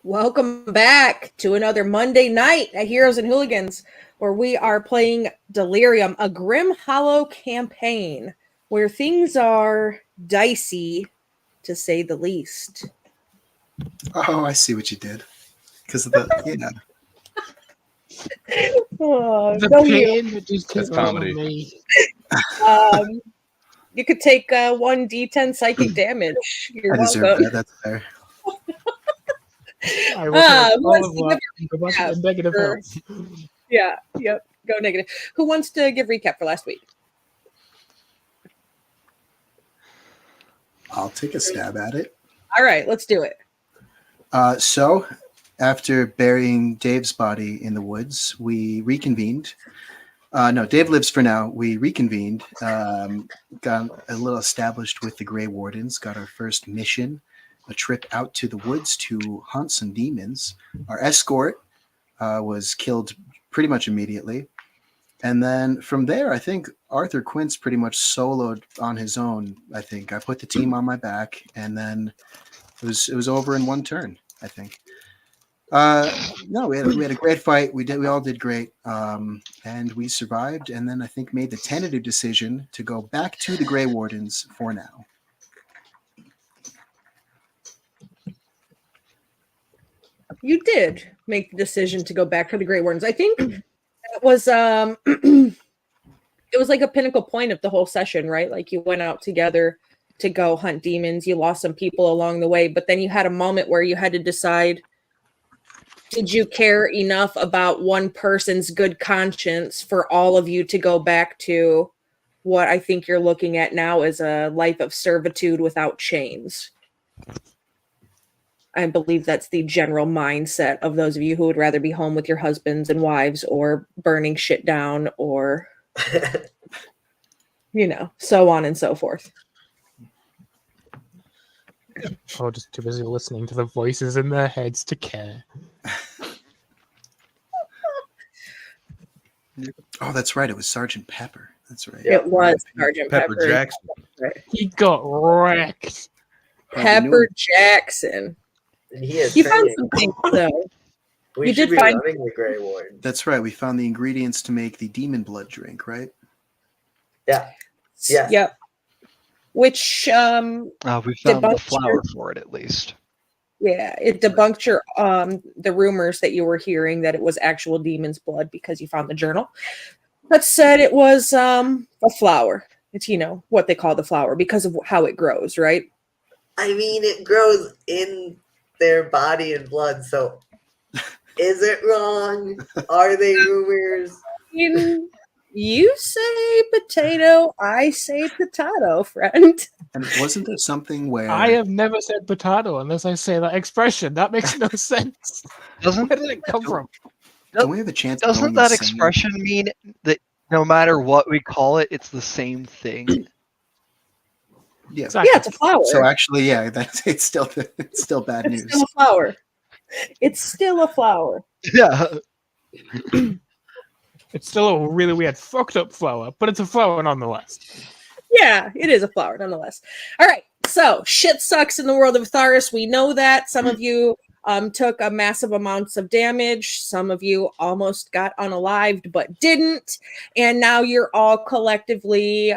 Welcome back to another Monday night at Heroes and Hooligans, where we are playing Delirium, a Grim Hollow campaign, where things are dicey, to say the least. Oh, I see what you did. Because of the, The pain that just came out of me. You could take 1d10 psychic damage. You're I deserve welcome. that. That's fair. I will negative for- health. Yeah, yep, go negative. Who wants to give recap for last week? I'll take a stab at it. All right, let's do it. So, after burying Dave's body in the woods, we reconvened. No, Dave lives for now. We reconvened, got a little established with the Grey Wardens, got our first mission, a trip out to the woods to hunt some demons. Our escort was killed pretty much immediately. And then from there, I think Arthur Quince pretty much soloed on his own. I think I put the team on my back, and then it was over in one turn, I think. No, we had a great fight. We all did great, and we survived. And then I think made the tentative decision to go back to the Grey Wardens for now. You did make the decision to go back to the Grey Wardens. I think that was it was like a pinnacle point of the whole session, right? Like you went out together to go hunt demons. You lost some people along the way, but then you had a moment where you had to decide, did you care enough about one person's good conscience for all of you to go back to what I think you're looking at now as a life of servitude without chains? I believe that's the general mindset of those of you who would rather be home with your husbands and wives or burning shit down or, so on and so forth. Oh, just too busy listening to the voices in their heads to care. Oh, that's right. It was Sergeant Pepper. That's right. It was Sergeant Pepper Jackson. He got wrecked. Pepper Jackson. And he is You found some things, though. We you should did be find running the Grey Warden. That's right. We found the ingredients to make the demon blood drink, right? Yeah. Yeah. Yep. Which we found the flour for it, at least. Yeah, it debunked your the rumors that you were hearing that it was actual demon's blood because you found the journal that said it was a flower. It's what they call the flower because of how it grows, right? I mean, it grows in their body and blood, so is it wrong? Are they rumors? You say potato, I say potato, friend. And wasn't there something where I have never said potato unless I say that expression. That makes no sense. Where did it come from? Don't we have a chance? Doesn't that expression mean that no matter what we call it, it's the same thing? Yeah, exactly. Yeah, it's a flower. So actually, yeah, it's still bad news. It's still a flower. It's still a flower. Yeah. It's still a really weird, fucked up flower, but it's a flower nonetheless. Yeah, it is a flower nonetheless. All right, so shit sucks in the world of Tharis. We know that. Some of you took a massive amounts of damage. Some of you almost got unalived but didn't. And now you're all collectively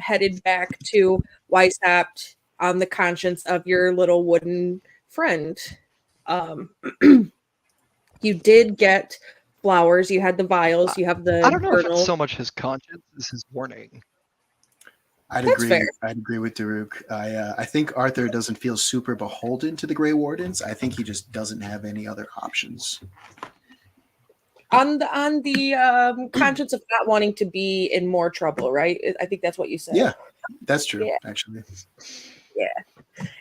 headed back to Weishaupt on the conscience of your little wooden friend. You did get flowers. You had the vials. You have the I don't know journal. if it's so much his conscience as his warning. I'd That's agree. fair. I'd agree with Daruk. I think Arthur doesn't feel super beholden to the Grey Wardens. I think he just doesn't have any other options. On the conscience of not wanting to be in more trouble, right? I think that's what you said. Yeah, that's true. Yeah. Actually. Yeah.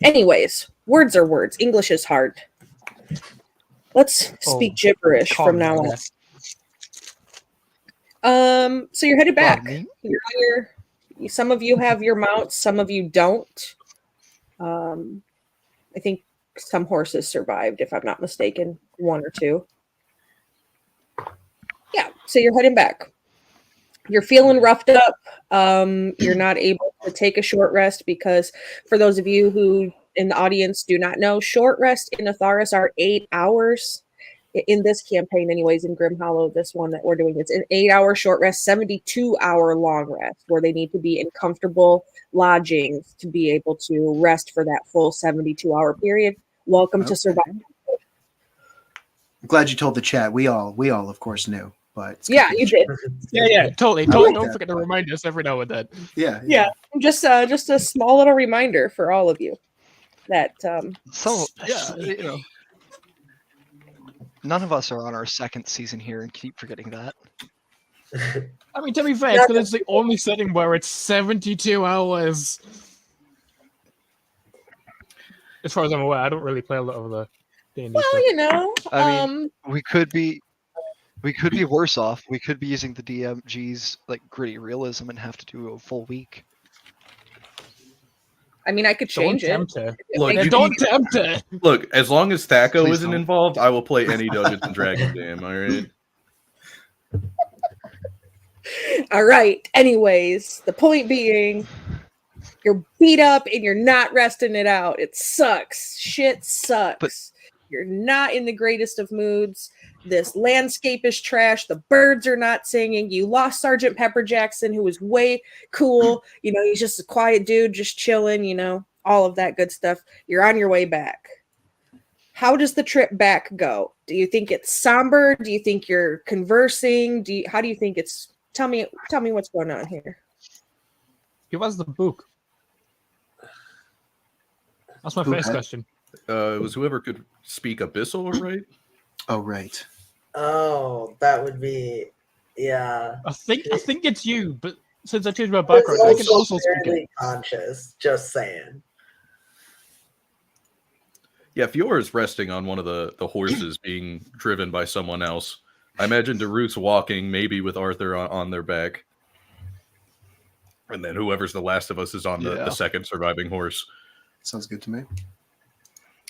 Anyways, words are words. English is hard. Let's speak gibberish from now on. So you're headed back. Some of you have your mounts, some of you don't. I think some horses survived, if I'm not mistaken, one or two. Yeah, so you're heading back. You're feeling roughed up. You're not able to take a short rest because for those of you who in the audience do not know, short rest in Atharis are 8 hours. In this campaign, anyways, in Grim Hollow, this one that we're doing, it's an 8-hour short rest, 72-hour long rest, where they need to be in comfortable lodgings to be able to rest for that full 72-hour period. Welcome to Survival. I'm glad you told the chat. We all, of course, knew. But it's Yeah, you did. Yeah, totally. like Don't that. forget to remind us every now and then. Yeah, just a small little reminder for all of you that none of us are on our second season here and keep forgetting that. I mean, to be fair, it's because it's the only setting where it's 72 hours. As far as I'm aware, I don't really play a lot of the D&D well, stuff. you know, I mean, we could be worse off. We could be using the DMG's like gritty realism and have to do a full week. I mean, I could Don't change it. tempt her. Look, Yeah, don't tempt her. Look, as long as Thaco Please isn't don't. involved, I will play any Dungeons and Dragons game. All right. All right. Anyways, the point being, you're beat up and you're not resting it out. It sucks. Shit sucks. You're not in the greatest of moods. This landscape is trash. The birds are not singing. You lost Sergeant Pepper Jackson, who was way cool. You know, he's just a quiet dude, just chilling, you know, all of that good stuff. You're on your way back. How does the trip back go? Do you think it's somber? Do you think you're conversing? How do you think it's... Tell me what's going on here. Give us the book. That's my first question. It was whoever could speak Abyssal, right? Oh, right. Oh, that would be, yeah. I think it's you, but since I changed my It's background, I can also speak it. fairly conscious, just saying. Yeah, Fiora's resting on one of the horses being driven by someone else. I imagine Darut's walking, maybe with Arthur on their back. And then whoever's the last of us is on the second surviving horse. Sounds good to me.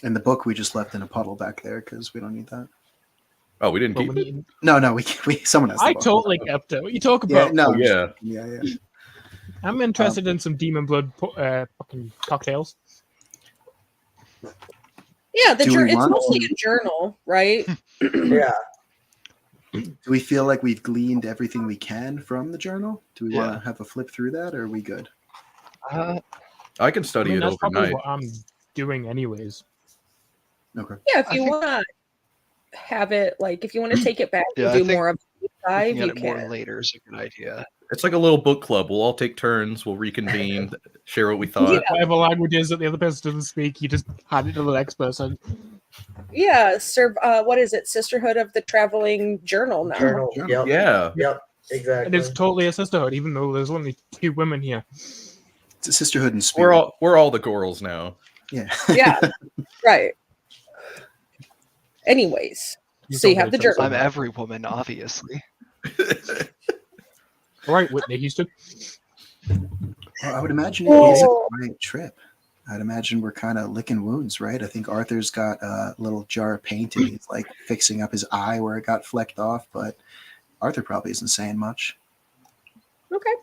And the book we just left in a puddle back there because we don't need that. Oh, we didn't keep it? No, we someone has the I book. totally kept it. What you talk Yeah, about? no, Oh, yeah. yeah. I'm interested in some demon blood fucking cocktails. Yeah, Do we it's want mostly to- a journal, right? Yeah. Do we feel like we've gleaned everything we can from the journal? Do we Yeah. want to have a flip through that, or are we good? I can study it that's probably overnight. what I'm doing anyways. Okay. Yeah, if I you think- want to have it, like, if you want to take it back Yeah, I and do think more of a deep dive, Looking you at it more can. later is a good idea. It's like a little book club. We'll all take turns. We'll reconvene, share what we thought. Whatever language is that the other person doesn't speak, you just hand it to the next person. Yeah, what is it? Sisterhood of the Traveling Journal now. Journal. Journal. Yep. Yeah. Yep. And Exactly. it's totally a sisterhood, even though there's only 2 women here. It's a sisterhood in spirit. We're all the girls now. Yeah. Yeah, right. Anyways, so you have the journal. I'm every woman, obviously. All right, Whitney Houston. Well, I would imagine it is a great trip. I'd imagine we're kind of licking wounds, right? I think Arthur's got a little jar of paint and he's like fixing up his eye where it got flecked off, but Arthur probably isn't saying much. Okay.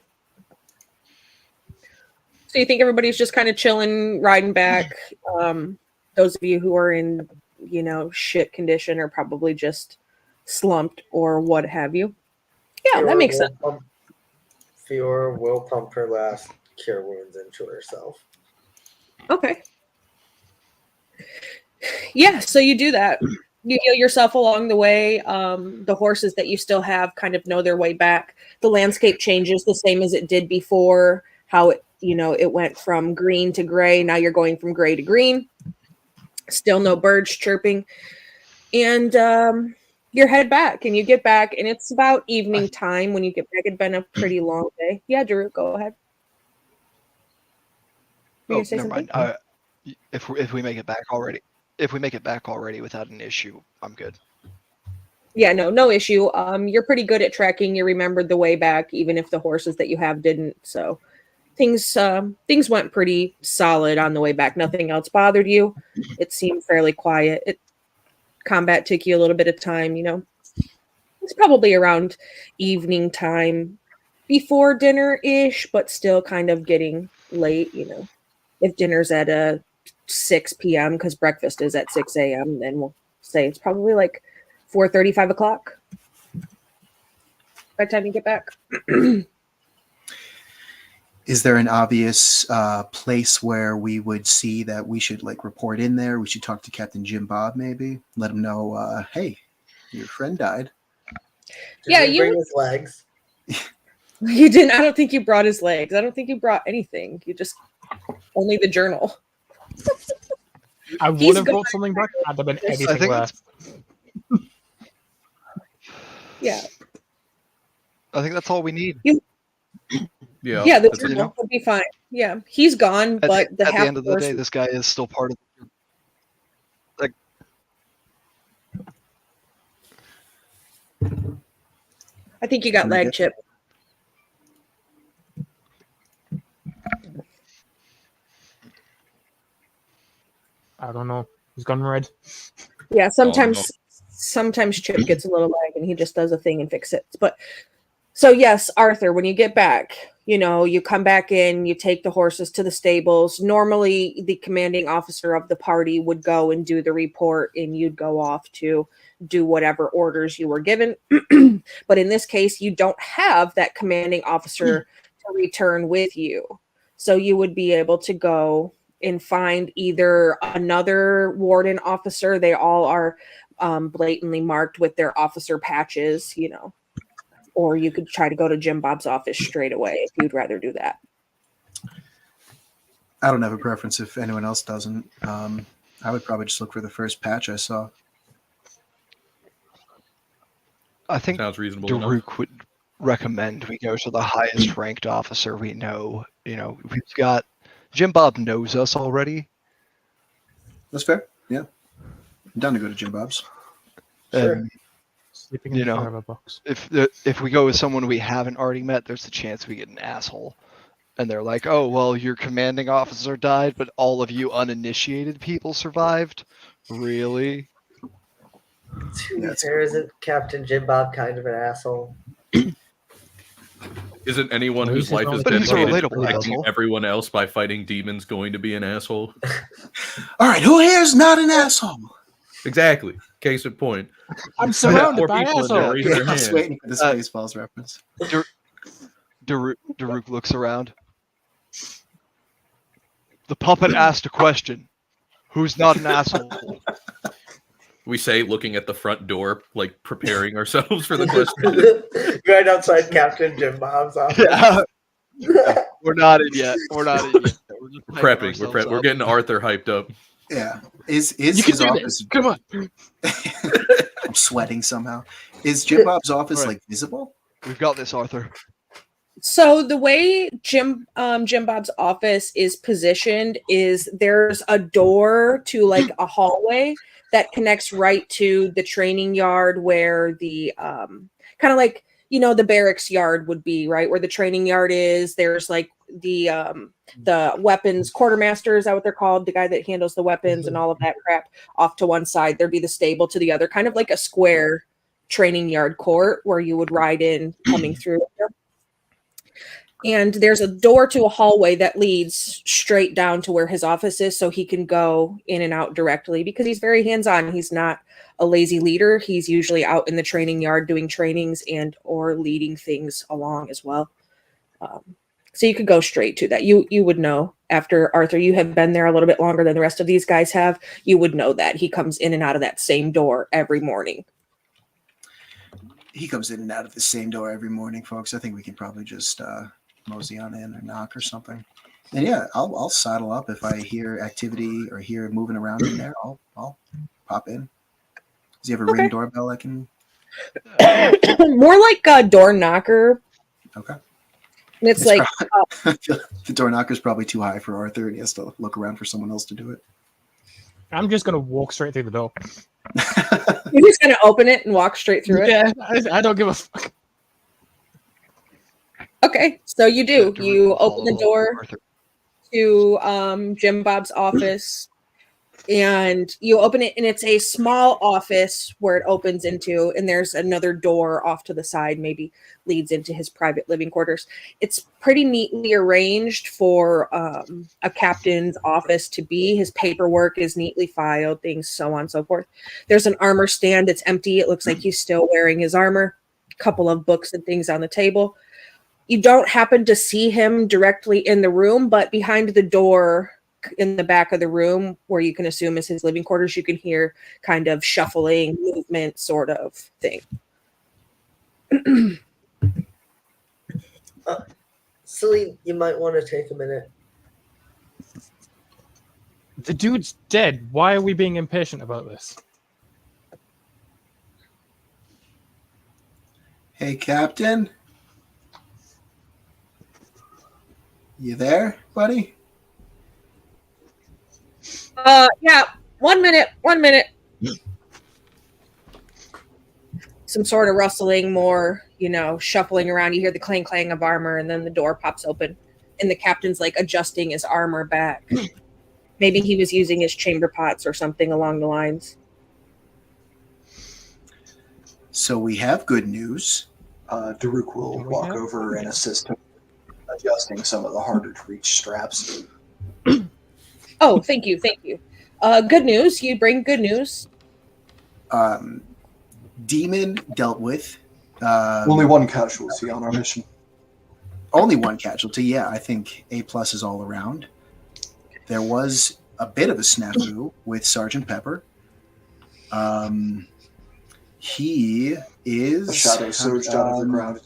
So you think everybody's just kind of chilling, riding back? Those of you who are in, shit condition are probably just slumped or what have you. Yeah, that makes sense. Fiora will pump her last cure wounds into herself. Okay. Yeah, so you do that. You heal yourself along the way. The horses that you still have kind of know their way back. The landscape changes the same as it did before. How it went from green to gray. Now you're going from gray to green. Still no birds chirping. And you head back and you get back and it's about evening time when you get back. It'd been a pretty long day. Yeah, Drew, go ahead. You Oh, gonna say never something? mind. If we make it back already, without an issue, I'm good. Yeah, no issue. You're pretty good at tracking. You remembered the way back, even if the horses that you have didn't. So things went pretty solid on the way back. Nothing else bothered you. It seemed fairly quiet. Combat took you a little bit of time, It's probably around evening time, before dinner-ish, but still kind of getting late, If dinner's at a 6 p.m. because breakfast is at 6 a.m. Then we'll say it's probably like 4:30, 5 o'clock by the time you get back. Is there an obvious place where we would see that we should like report in there? We should talk to Captain Jim Bob, maybe let him know, hey, your friend died. Yeah, Did he bring his legs? You didn't. I don't think you brought his legs. I don't think you brought anything. You just only the journal. I He's would have good. brought something back had there been I anything think there. that's, Yeah. I think that's all we need. Yeah, Yeah, the that's journal you know? would be fine. Yeah, he's gone, At, but the at the half end of the day, this guy is still part of. Like, I think you got Can I leg get chip. I don't know. He's gone red. Yeah, no. sometimes Chip gets a little lag and he just does a thing and fix it. But so yes, Arthur, when you get back, you come back in, you take the horses to the stables. Normally the commanding officer of the party would go and do the report and you'd go off to do whatever orders you were given. But in this case, you don't have that commanding officer to return with you. So you would be able to go and find either another warden officer. They all are blatantly marked with their officer patches, or you could try to go to Jim Bob's office straight away if you'd rather do that. I don't have a preference if anyone else doesn't. I would probably just look for the first patch I saw. I think Sounds reasonable enough. Daruk would recommend we go to the highest ranked officer we know. We've got Jim Bob knows us already. That's fair. Yeah. I'm down to go to Jim Bob's. Sure. And Sleeping in You the know, forever box. if we go with someone we haven't already met, there's a chance we get an asshole. And they're like, oh, well, your commanding officer died, but all of you uninitiated people survived? Really? To be That's fair, isn't Captain Jim Bob kind of an asshole? Isn't anyone Well, whose he's life is But he's a dedicated to relatable protecting asshole. everyone else by fighting demons going to be an asshole? All right, who here is not an asshole? Exactly. Case in point. I'm surrounded Four by people in there assholes. raise Yeah, their I was hand. waiting for the Spaceballs reference. Daruk looks around. The puppet asked a question. Who's not an asshole? We say, looking at the front door, like preparing ourselves for the question. Right outside Captain Jim Bob's office. Yeah. We're not in yet. We're just hyping ourselves We're up. getting Arthur hyped up. Yeah. Is You can his do office? this. Come on. I'm sweating somehow. Is Jim Bob's office All right. like visible? We've got this, Arthur. So the way Jim Bob's office is positioned is there's a door to like a hallway that connects right to the training yard where the kind of like the barracks yard would be, right where the training yard is. There's like the weapons quartermaster, is that what they're called? The guy that handles the weapons and all of that crap off to one side. There'd be the stable to the other, kind of like a square training yard court where you would ride in coming through. And there's a door to a hallway that leads straight down to where his office is, so he can go in and out directly because he's very hands-on. He's not a lazy leader. He's usually out in the training yard doing trainings and or leading things along as well. So you could go straight to that. You would know after Arthur, you have been there a little bit longer than the rest of these guys have. You would know that he comes in and out of that same door every morning. He comes in and out of the same door every morning, folks. I think we can probably just mosey on in or knock or something. And yeah, I'll saddle up if I hear activity or hear moving around in there. I'll pop in. Does he have a ring doorbell I can? More like a door knocker. Okay. And it's like I feel the door knocker's probably too high for Arthur, and he has to look around for someone else to do it. I'm just gonna walk straight through the door. you're just gonna open it and walk straight through it. Yeah, I don't give a fuck. Okay, so you do. Daruk You will open the follow door Arthur. to Jim Bob's office. and you open it, and it's a small office where it opens into, and there's another door off to the side, maybe leads into his private living quarters. It's pretty neatly arranged for a captain's office to be. His paperwork is neatly filed, things so on and so forth. There's an armor stand. It's empty. It looks like he's still wearing his armor. A couple of books and things on the table. You don't happen to see him directly in the room, but behind the door in the back of the room, where you can assume is his living quarters, you can hear kind of shuffling movement sort of thing. Celine, you might want to take a minute. The dude's dead. Why are we being impatient about this? Hey, Captain. You there, buddy? Yeah, 1 minute. Some sort of rustling, more, shuffling around. You hear the clang clang of armor, and then the door pops open, and the captain's like adjusting his armor back. Maybe he was using his chamber pots or something along the lines. So we have good news. Daruk will walk over and assist him adjusting some of the harder to reach straps. Oh, thank you. Good news. You bring good news. Demon dealt with. Only one casualty on our mission. Only one casualty, yeah. I think A+ is all around. There was a bit of a snafu with Sergeant Pepper. He is... A shadow surged out of the ground.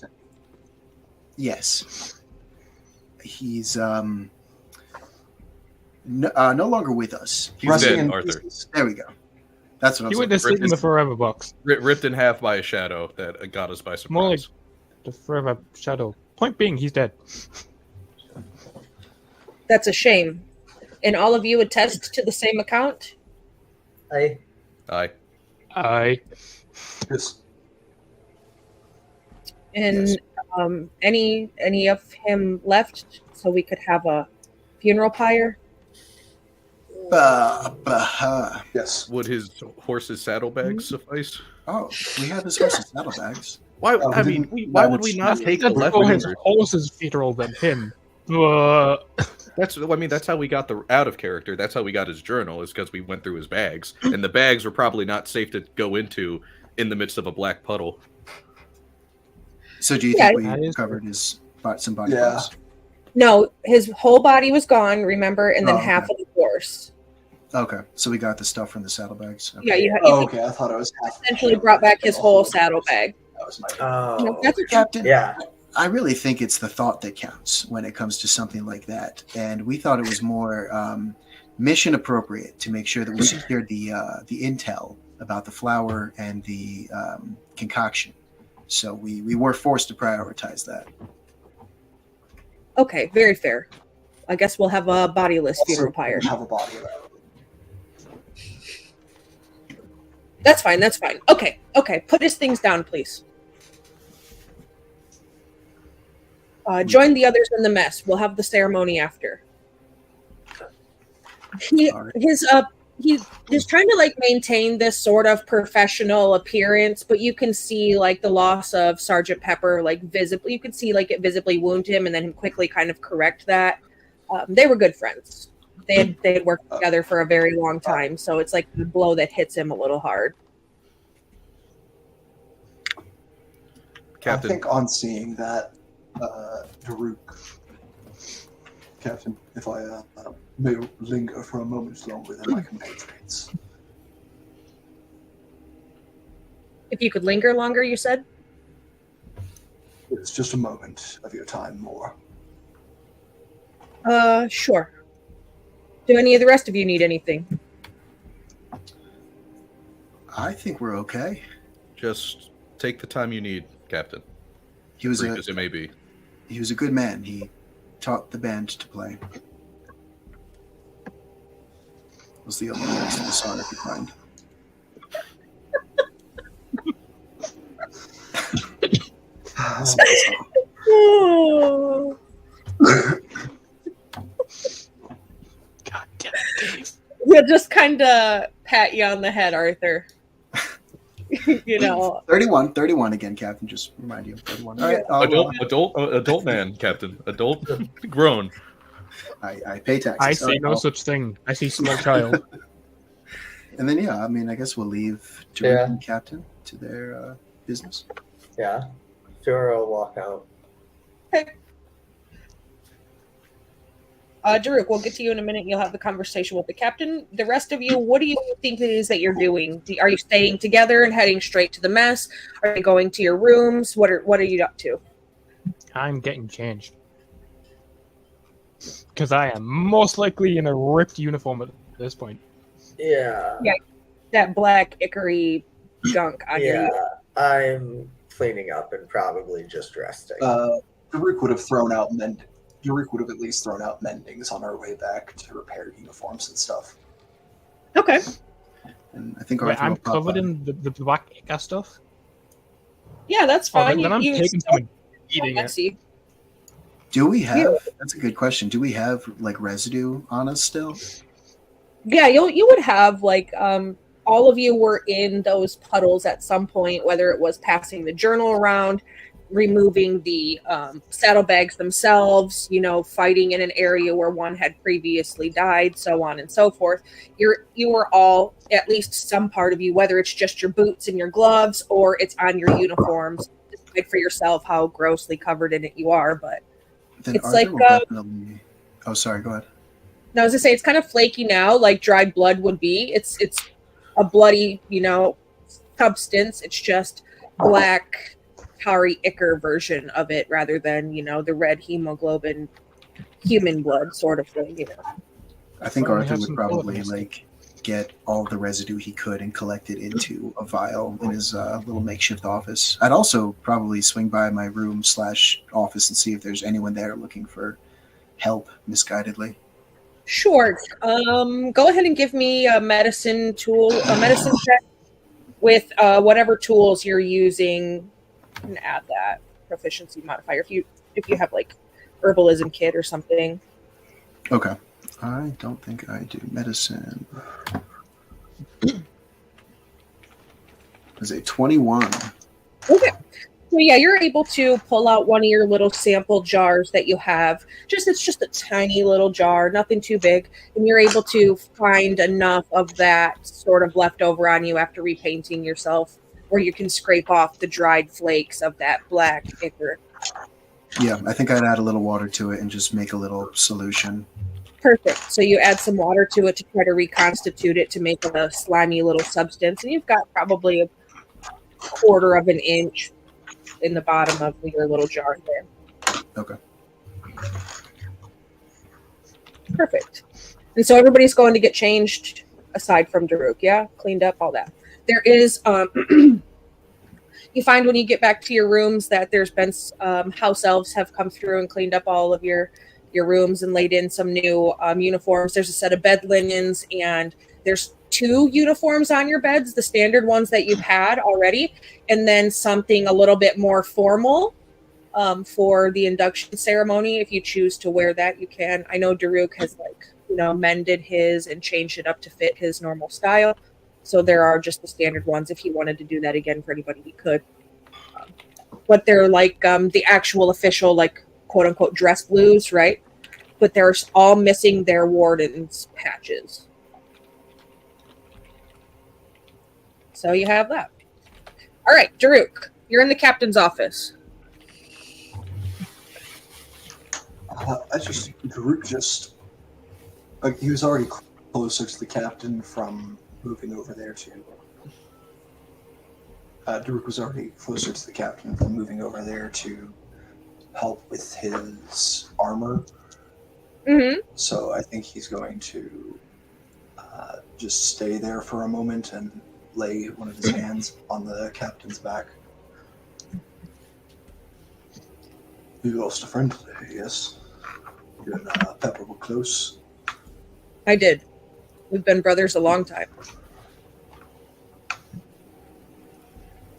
Yes. He's no longer with us. He's Resting dead, in Arthur. pieces. There we go. That's what I He was went to sleep in the forever box. Ripped in half by a shadow that got us by More like surprise. the forever shadow. Point being, he's dead. That's a shame. And all of you attest to the same account? I Aye. Yes. And Yes. Any of him left so we could have a funeral pyre? Yes. Would his horse's saddlebags suffice? Oh, we have his horse's saddlebags. Why? Oh, I we mean, didn't why would we manage not to- take the That's more his leftovers? horse's funeral than him. That's how we got the out of character. That's how we got his journal. Is because we went through his bags, and the bags were probably not safe to go into in the midst of a black puddle. So do you Yeah. think That we is- covered some body Yeah. parts? No, his whole body was gone, remember? And then Oh, half of the horse. Okay, so we got the stuff from the saddlebags. Okay. Yeah, you Oh, okay. I thought it was half. essentially brought back his whole saddlebag. That was my. Oh, That's okay. Captain, yeah. I really think it's the thought that counts when it comes to something like that. And we thought it was more mission appropriate to make sure that we secured the intel about the flour and the concoction. So we were forced to prioritize that. Okay, very fair. I guess we'll have a bodiless funeral pyre. Have a body of that. That's fine. Okay. Put his things down, please. Join the others in the mess. We'll have the ceremony after. He's trying to maintain this sort of professional appearance, but you can see the loss of Sergeant Pepper visibly. You can see it visibly wound him, and then him quickly kind of correct that. They were good friends. They had worked together for a very long time, so it's like the blow that hits him a little hard. Captain, I think on seeing that, Daruk, Captain, if I may linger for a moment longer than my compatriots. If you could linger longer, you said? It's just a moment of your time more. Sure. Do any of the rest of you need anything? I think we're okay. just take the time you need, Captain. He was Brief as it may be. he was a good man. He taught the band to play. Was the only lyrics to the song I could find. God damn it, Dave. He'll just kind of pat you on the head, Arthur. 31 again, Captain. Just remind you, 31. All right, Adult man, Captain. Adult, grown. I pay taxes. I see no such thing. I see small child. And then I guess we'll leave Daruk and Captain to their business. Yeah. Sure, I'll walk out. Okay. Daruk, we'll get to you in a minute. You'll have the conversation with the captain. The rest of you, what do you think it is that you're doing? Are you staying together and heading straight to the mess? Are you going to your rooms? What are you up to? I'm getting changed. Because I am most likely in a ripped uniform at this point. Yeah. Yeah. That black ickery gunk on your I'm cleaning up and probably just resting. Daruk would have at least thrown out mendings on our way back to repair uniforms and stuff. Okay. And I think Wait, I'm covered in the black ichor stuff. Yeah, that's fine. Then I'm taking some and eating it. Do we have? That's a good question. Do we have like residue on us still? Yeah, you would have like all of you were in those puddles at some point, whether it was passing the journal around, removing the saddlebags themselves, fighting in an area where one had previously died, so on and so forth. You were all, at least some part of you, whether it's just your boots and your gloves or it's on your uniforms, decide for yourself how grossly covered in it you are. But then it's Arthur like will definitely... Oh, sorry. Go ahead. No, I was gonna say it's kind of flaky now, like dried blood would be. It's a bloody, substance. It's just black, tarry ichor version of it rather than, the red hemoglobin, human blood sort of thing. I think Arthur would probably get all the residue he could and collect it into a vial in his little makeshift office. I'd also probably swing by my room / office and see if there's anyone there looking for help misguidedly. Sure. Go ahead and give me a medicine check with whatever tools you're using, and add that proficiency modifier if you have like herbalism kit or something. Okay. I don't think I do medicine. Is a 21. Okay. So yeah, you're able to pull out one of your little sample jars that you have. It's just a tiny little jar, nothing too big, and you're able to find enough of that sort of left over on you after repainting yourself, where you can scrape off the dried flakes of that black ichor. Yeah, I think I'd add a little water to it and just make a little solution. Perfect. So you add some water to it to try to reconstitute it to make a slimy little substance, and you've got probably a 1/4 of an inch in the bottom of your little jar there. Okay. Perfect. And so everybody's going to get changed aside from Daruk, yeah? Cleaned up, all that. There is, you find when you get back to your rooms that there's been house elves have come through and cleaned up all of your rooms and laid in some new uniforms. There's a set of bed linens, and there's 2 uniforms on your beds, the standard ones that you've had already, and then something a little bit more formal for the induction ceremony. If you choose to wear that, you can. I know Daruk has mended his and changed it up to fit his normal style. So there are just the standard ones. If he wanted to do that again for anybody, he could. But they're like the actual official, quote unquote, dress blues, right? But they're all missing their warden's patches. So you have that. All right, Daruk, you're in the captain's office. Daruk he was already closer to the captain from moving over there to. Daruk was already closer to the captain from moving over there to help with his armor. Mm-hmm. So I think he's going to just stay there for a moment and lay one of his hands on the captain's back. You lost a friend today, yes? You and Pepper were close. I did. We've been brothers a long time.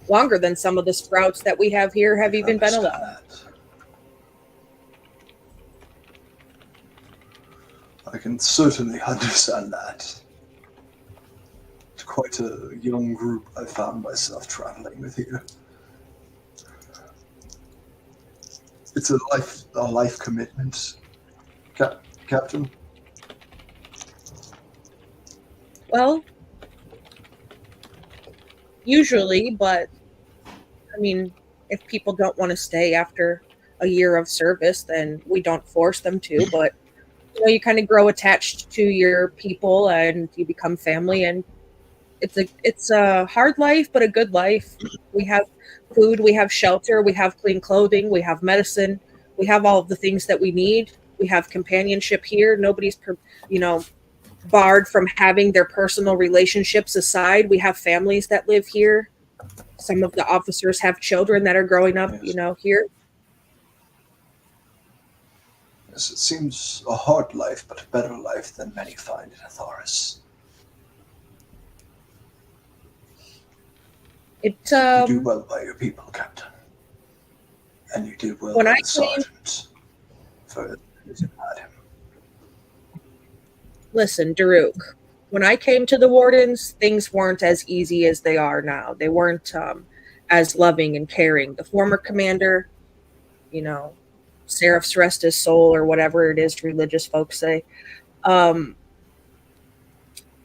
Longer than some of the sprouts that we have here have even been alive. I can certainly understand that. quite a young group I found myself traveling with here. It's a life commitment, Captain. Well, usually, but I mean, if people don't want to stay after a year of service, then we don't force them to. But you kind of grow attached to your people, and you become family. And it's a hard life, but a good life. We have food, we have shelter, we have clean clothing, we have medicine, we have all of the things that we need. We have companionship here. Nobody's, barred from having their personal relationships aside. We have families that live here. Some of the officers have children that are growing up, here. Yes, it seems a hard life, but a better life than many find in Atharis. You do well by your people, Captain. And you did well by the sergeant for using him. Listen, Daruk, when I came to the Wardens, things weren't as easy as they are now. They weren't as loving and caring. The former commander, Seraph's rest his soul, or whatever it is religious folks say,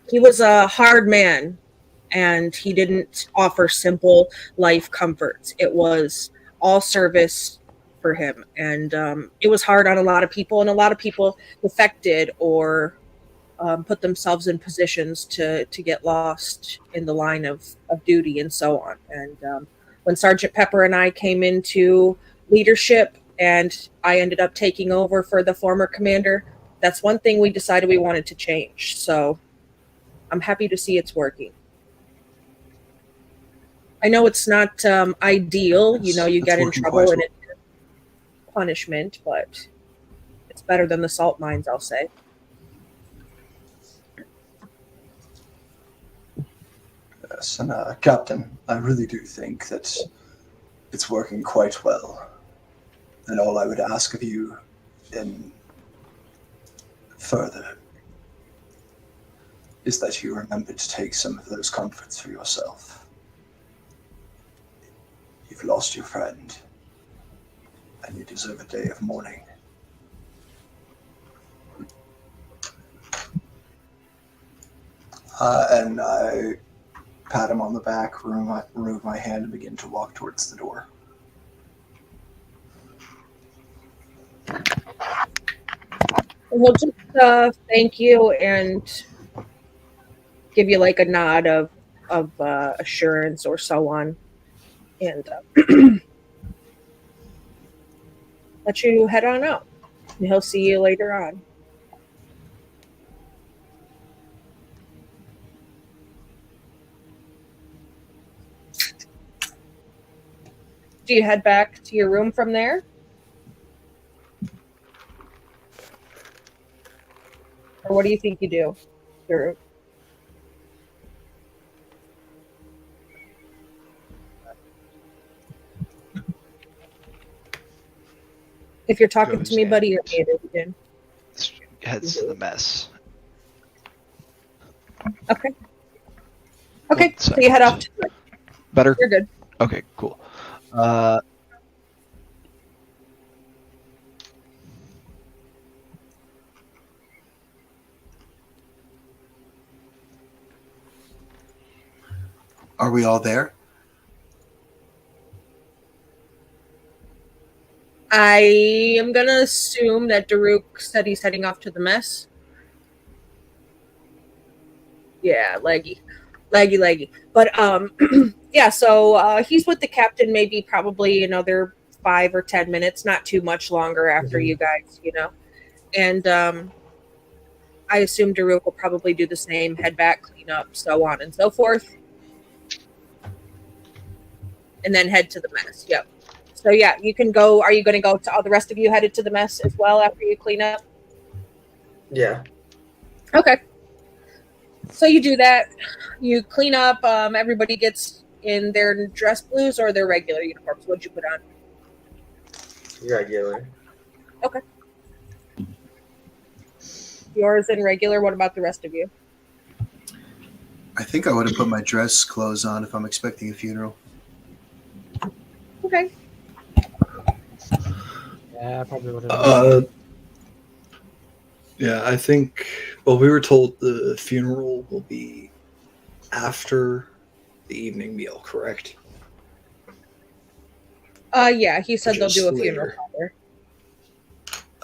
he was a hard man, and he didn't offer simple life comforts. It was all service for him, and it was hard on a lot of people, and a lot of people defected or put themselves in positions to get lost in the line of duty and so on. And when Sergeant Pepper and I came into leadership and I ended up taking over for the former commander, that's one thing we decided we wanted to change. So I'm happy to see it's working. I know it's not ideal, you get in trouble and it's punishment, but it's better than the salt mines, I'll say. Yes, and Captain, I really do think that it's working quite well. And all I would ask of you in further is that you remember to take some of those comforts for yourself. You've lost your friend, and you deserve a day of mourning. And I pat him on the back, remove my hand, and begin to walk towards the door. We'll just thank you and give you like a nod of assurance or so on, and let you head on out. And he'll see you later on. Do you head back to your room from there? Or what do you think you do? If you're talking to me, buddy, you're muted again. Heads to the mess. Okay. Okay, so you head off to the... Better? You're good. Okay, cool. Are we all there? I am going to assume that Daruk said he's heading off to the mess. Yeah, leggy. But, yeah, so he's with the captain maybe probably another 5 or 10 minutes, not too much longer after you guys, And I assume Daruk will probably do the same, head back, clean up, so on and so forth. And then head to the mess, yep. So, yeah, you can go. Are you going to go to all the rest of you headed to the mess as well after you clean up? Yeah. Okay. So you do that. You clean up. Everybody gets in their dress blues or their regular uniforms. What'd you put on? Regular. Okay. Yours in regular. What about the rest of you? I think I would have put my dress clothes on if I'm expecting a funeral. Okay. Yeah, I probably would have. Yeah, I think. Well, we were told the funeral will be after the evening meal, correct? Yeah, he said they'll Just do a funeral later. parlor.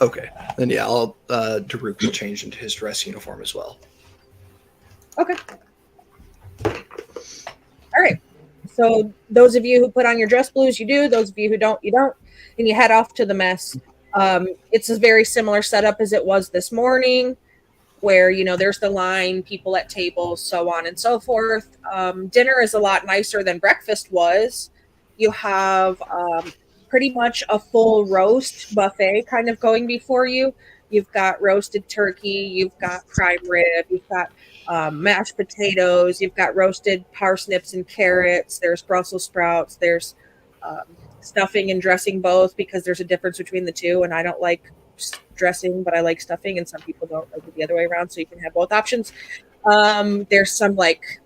Okay, then yeah, I'll Daruk will change into his dress uniform as well. Okay. All right. So those of you who put on your dress blues, you do. Those of you who don't, you don't. And you head off to the mess. It's a very similar setup as it was this morning, where, you know, there's the line, people at tables, so on and so forth. Dinner is a lot nicer than breakfast was. You have pretty much a full roast buffet kind of going before you. You've got roasted turkey, you've got prime rib, you've got mashed potatoes, you've got roasted parsnips and carrots, there's Brussels sprouts, there's stuffing and dressing both, because there's a difference between the two, and I don't like dressing, but I like stuffing, and some people don't like it the other way around, so you can have both options. There's some like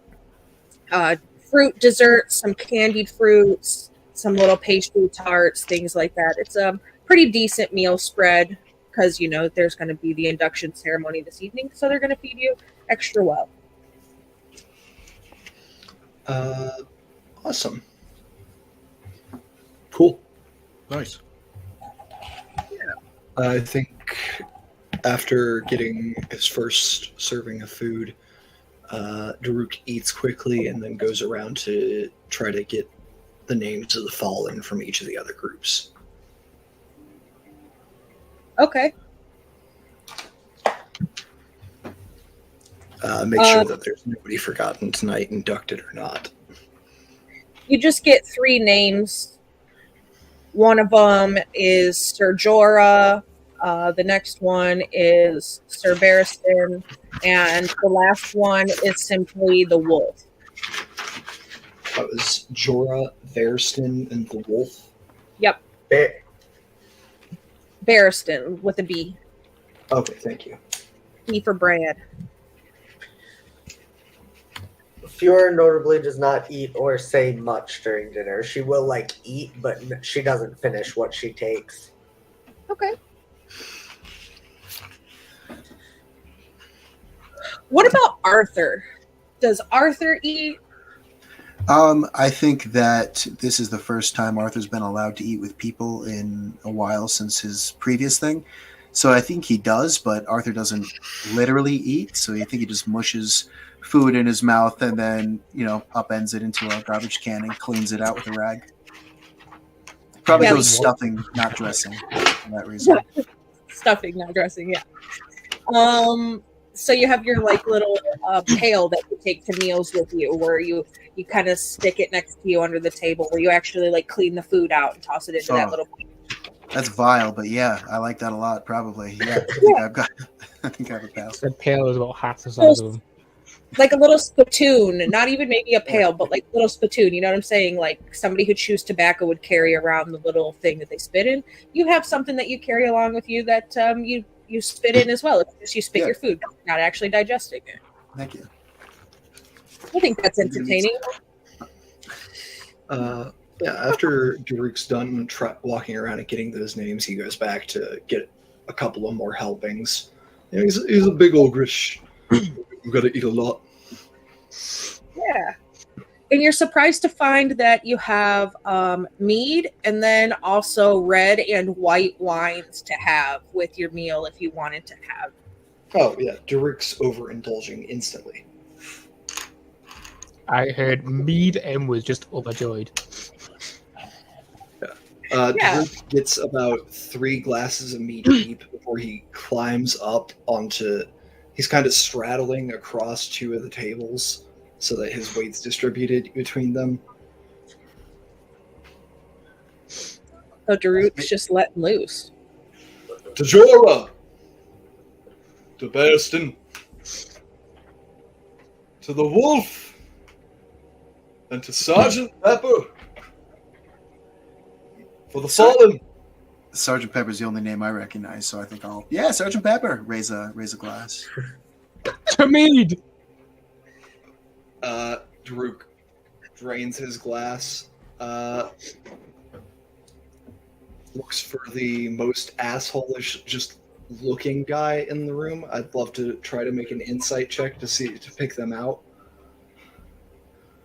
fruit desserts, some candied fruits, some little pastry tarts, things like that. It's a pretty decent meal spread, because, you know, there's going to be the induction ceremony this evening, so they're going to feed you extra well. Awesome. Cool. Nice. I think after getting his first serving of food, Daruk eats quickly and then goes around to try to get the names of the fallen from each of the other groups. Okay. Make sure that there's nobody forgotten tonight, inducted or not. You just get 3 names. One of them is Sir Jorah. The next one is Sir Barristan. And the last one is simply the Wolf. That was Jorah, Verston, and the Wolf. Yep. Bear- Barristan with a B. Okay, thank you. B for Brad. Fiora notably does not eat or say much during dinner. She will like eat, but she doesn't finish what she takes. Okay. What about Arthur? Does Arthur eat? I think that this is the first time Arthur's been allowed to eat with people in a while since his previous thing. So I think he does, but Arthur doesn't literally eat. So I think he just mushes food in his mouth and then, you know, upends it into a garbage can and cleans it out with a rag. Probably Yeah, goes stuffing, not dressing, for that reason. Stuffing, not dressing, yeah. So you have your like little pail that you take to meals with you, where you kind of stick it next to you under the table, where you actually like clean the food out and toss it into that little. That's vile, but yeah, I like that a lot. Probably, yeah. I think I have a pass. The pail is about half the size of them. Like a little spittoon, not even maybe a pail, but like a little spittoon. You know what I'm saying? Like somebody who chews tobacco would carry around the little thing that they spit in. You have something that you carry along with you that you spit in as well. It's just you spit your food, not actually digesting it. Thank you. I think that's entertaining. Yeah, after Daruk's done walking around and getting those names, he goes back to get a couple of more helpings. Yeah, he's a big ogrish. We've got to eat a lot. Yeah. And you're surprised to find that you have mead and then also red and white wines to have with your meal if you wanted to have. Oh, yeah, Daruk's overindulging instantly. I heard mead and was just overjoyed. Daruk gets about 3 glasses of mead deep before he climbs up onto... He's kind of straddling across 2 of the tables so that his weight's distributed between them. So Daruk's just letting loose. To Jorah! To Barristan! To the Wolf! And to Sergeant Pepper! For the fallen! Sergeant Pepper's the only name I recognize, so I think I'll Sergeant Pepper. Raise a glass. To mead! Daruk drains his glass, looks for the most asshole-ish just looking guy in the room. I'd love to try to make an insight check to pick them out.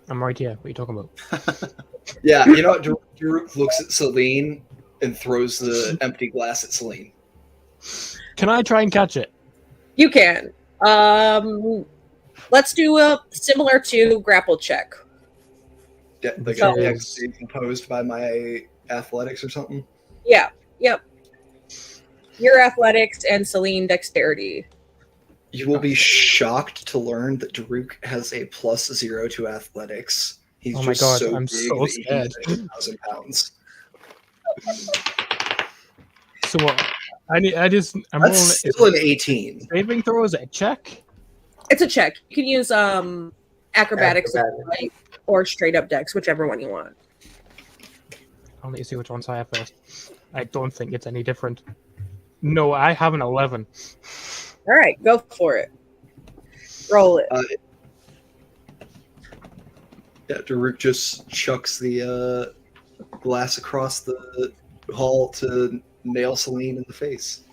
I'm right here. What are you talking about? Yeah, you know what? Daruk looks at Celine and throws the empty glass at Celine. Can I try and catch it? You can. Let's do a similar to grapple check. The So- guy imposed by my athletics or something. Yeah. Yep. Your athletics and Celine dexterity. You will be shocked to learn that Daruk has a +0 to athletics. He's Oh my just God, so I'm big so that he can scared. lift 1,000 pounds. So what? I'm That's rolling. still an 18. Saving throw, is it a check? It's a check. You can use acrobatics Acrobatics. right, or straight up dex, whichever one you want. I'll let you see which one's higher first. I don't think it's any different. No, I have an 11. All right, go for it. Roll it. Yeah, Daruk just chucks the glass across the hall to nail Celine in the face.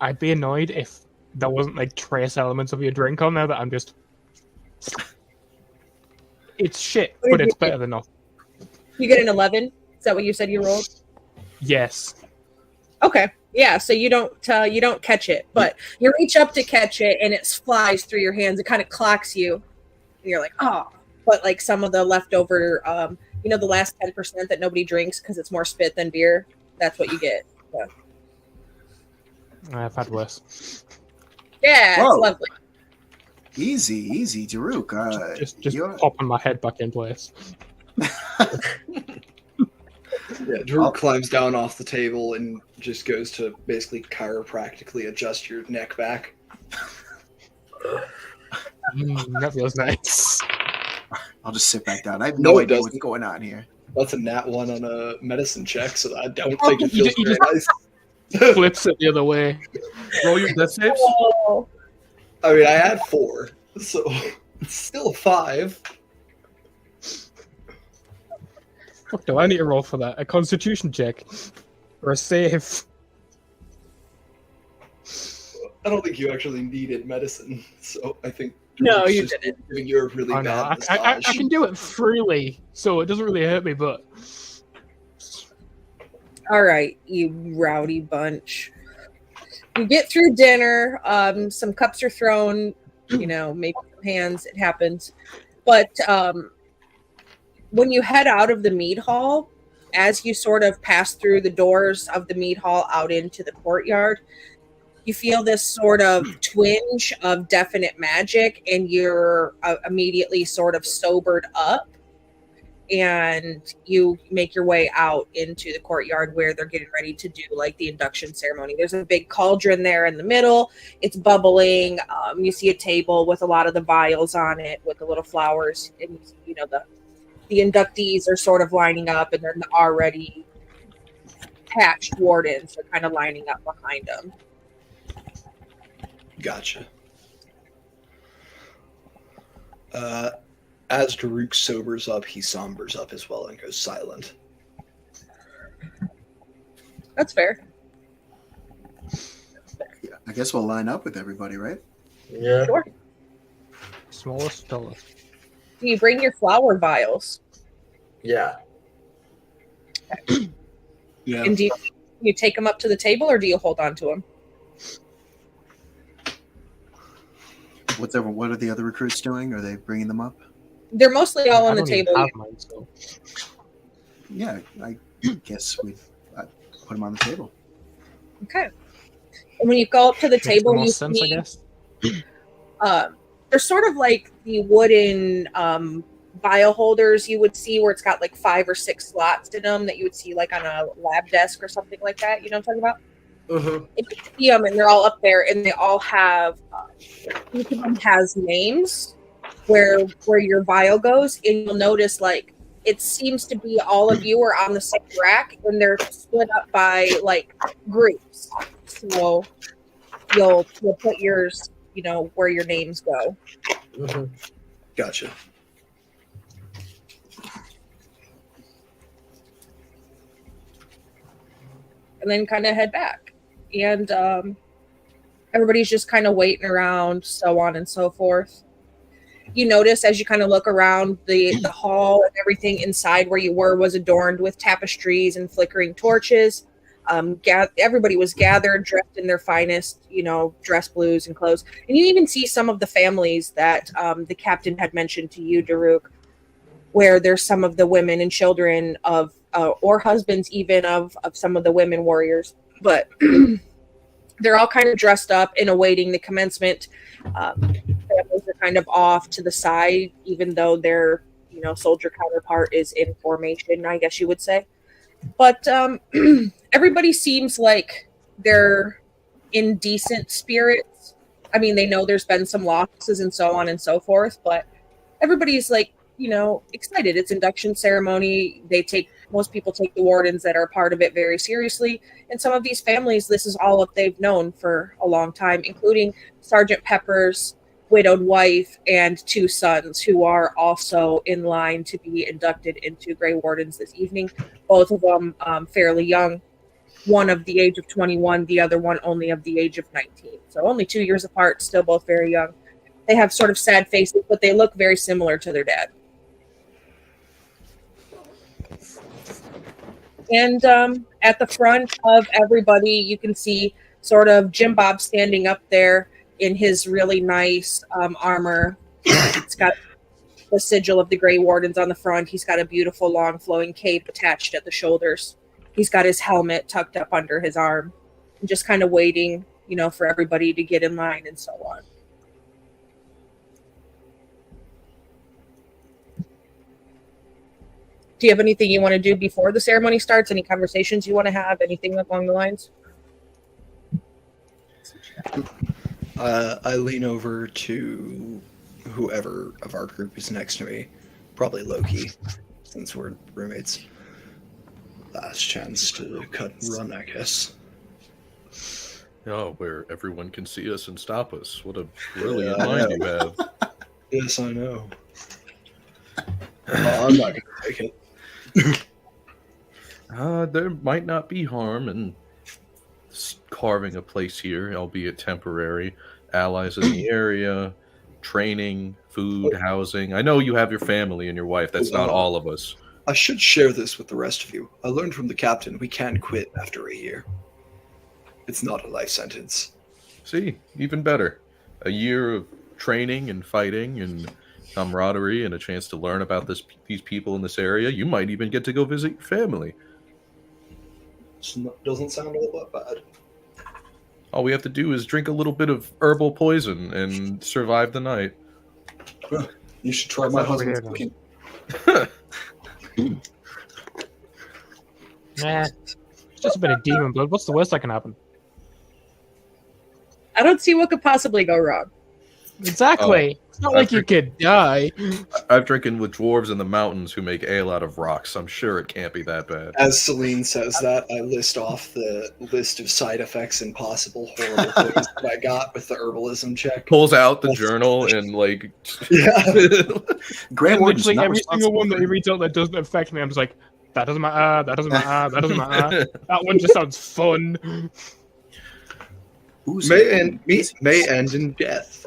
I'd be annoyed if there wasn't like trace elements of your drink on there that I'm just. It's shit, What but did it's you better than nothing. You get an 11. Is that what you said you rolled? Yes. Okay. Yeah. So you don't catch it, but you reach up to catch it, and it flies through your hands. It kind of clocks you, and you're like, oh. But like some of the leftover, the last 10% that nobody drinks because it's more spit than beer. That's what you get. So. I've had worse. Yeah, Whoa. it's lovely. Easy, Daruk. Just you're- popping my head back in place. Yeah, Daruk climbs down off the table and just goes to basically chiropractically adjust your neck back. That feels nice. I'll just sit back down. I have No, no it idea doesn't. what's going on here. That's a nat 1 on a medicine check, so I don't Oh, think it you feels ju- you very nice. Flips it the other way. Roll your death saves. Oh, I mean, I had 4, so it's still 5. Fuck, do I need to roll for that? A constitution check? Or a save? I don't think you actually needed medicine, so I think No, Daruk's you just didn't. giving you a really Oh, no, bad I massage. can do it freely, so it doesn't really hurt me, but... all right, you rowdy bunch. You get through dinner. Some cups are thrown. Maybe some hands. It happens. But when you head out of the mead hall, as you sort of pass through the doors of the mead hall out into the courtyard, you feel this sort of twinge of definite magic, and you're immediately sort of sobered up. And you make your way out into the courtyard where they're getting ready to do like the induction ceremony. There's a big cauldron there in the middle. It's bubbling. You see a table with a lot of the vials on it with the little flowers, and the inductees are sort of lining up, and they're already patched wardens. They're kind of lining up behind them. Gotcha. As Daruk sobers up, he sombers up as well and goes silent. That's fair. Yeah, I guess we'll line up with everybody, right? Yeah. Sure. Smallest, tallest. Do you bring your flower vials? Yeah. Yeah. And do you take them up to the table, or do you hold on to them? What are the other recruits doing? Are they bringing them up? They're mostly all I on the don't even table. have mine, so... Yeah, I guess we put them on the table. Okay. And when you go up to the Makes table, more you sense, I see guess. they're sort of like the wooden vial holders you would see, where it's got like 5 or 6 slots in them that you would see like on a lab desk or something like that. You know what I'm talking about? Mm-hmm. And you see them, and they're all up there, and they all have each of them has names where your vial goes, and you'll notice like it seems to be all of you are on the same rack, and they're split up by like groups. So you'll put yours, where your names go. Mhm. Gotcha. And then kind of head back. And everybody's just kind of waiting around, so on and so forth. You notice as you kind of look around the hall and everything inside where you were was adorned with tapestries and flickering torches. Everybody was gathered, dressed in their finest, dress blues and clothes. And you even see some of the families that the captain had mentioned to you, Daruk, where there's some of the women and children of, or husbands even of some of the women warriors. But they're all kind of dressed up and awaiting the commencement. Families are kind of off to the side, even though their, soldier counterpart is in formation, I guess you would say. But everybody seems like they're in decent spirits. I mean, they know there's been some losses and so on and so forth, but everybody's like, excited. It's induction ceremony. Most people take the wardens that are part of it very seriously. And some of these families, this is all that they've known for a long time, including Sergeant Pepper's widowed wife and 2 sons who are also in line to be inducted into Grey Wardens this evening. Both of them fairly young. One of the age of 21, the other one only of the age of 19. So only 2 years apart, still both very young. They have sort of sad faces, but they look very similar to their dad. And at the front of everybody, you can see sort of Jim Bob standing up there in his really nice armor. It's got the sigil of the Grey Wardens on the front. He's got a beautiful long flowing cape attached at the shoulders. He's got his helmet tucked up under his arm. And just kind of waiting, for everybody to get in line and so on. Do you have anything you want to do before the ceremony starts? Any conversations you want to have? Anything along the lines? I lean over to whoever of our group is next to me, probably Loki, since we're roommates. Last chance to cut and run, I guess. Oh, where everyone can see us and stop us. What a brilliant mind you have. Yes, I know. I'm not going to take it. There might not be harm in carving a place here, albeit temporary. Allies in the area, training, food, housing. I know you have your family and your wife. That's not all of us. I should share this with the rest of you. I learned from the captain we can't quit after a year. It's not a life sentence. See, even better. A year of training and fighting and camaraderie and a chance to learn about these people in this area. You might even get to go visit your family. Doesn't sound all that bad. All we have to do is drink a little bit of herbal poison and survive the night. You should try my That's over husband's here, cooking. Nah, it's just a bit of demon blood. What's the worst that can happen? I don't see what could possibly go wrong. Exactly. It's not like you could die. I've drinking with dwarves in the mountains who make ale out of rocks. I'm sure it can't be that bad. As Celine says that, I list off the list of side effects and possible horrible things that I got with the herbalism check. Pulls out the journal and Yeah. Grey And Warden's literally not every single one that he responsible reads out that doesn't affect me, I'm just like, that doesn't matter, that doesn't matter, that doesn't matter. That one just sounds fun. Who's May end in death.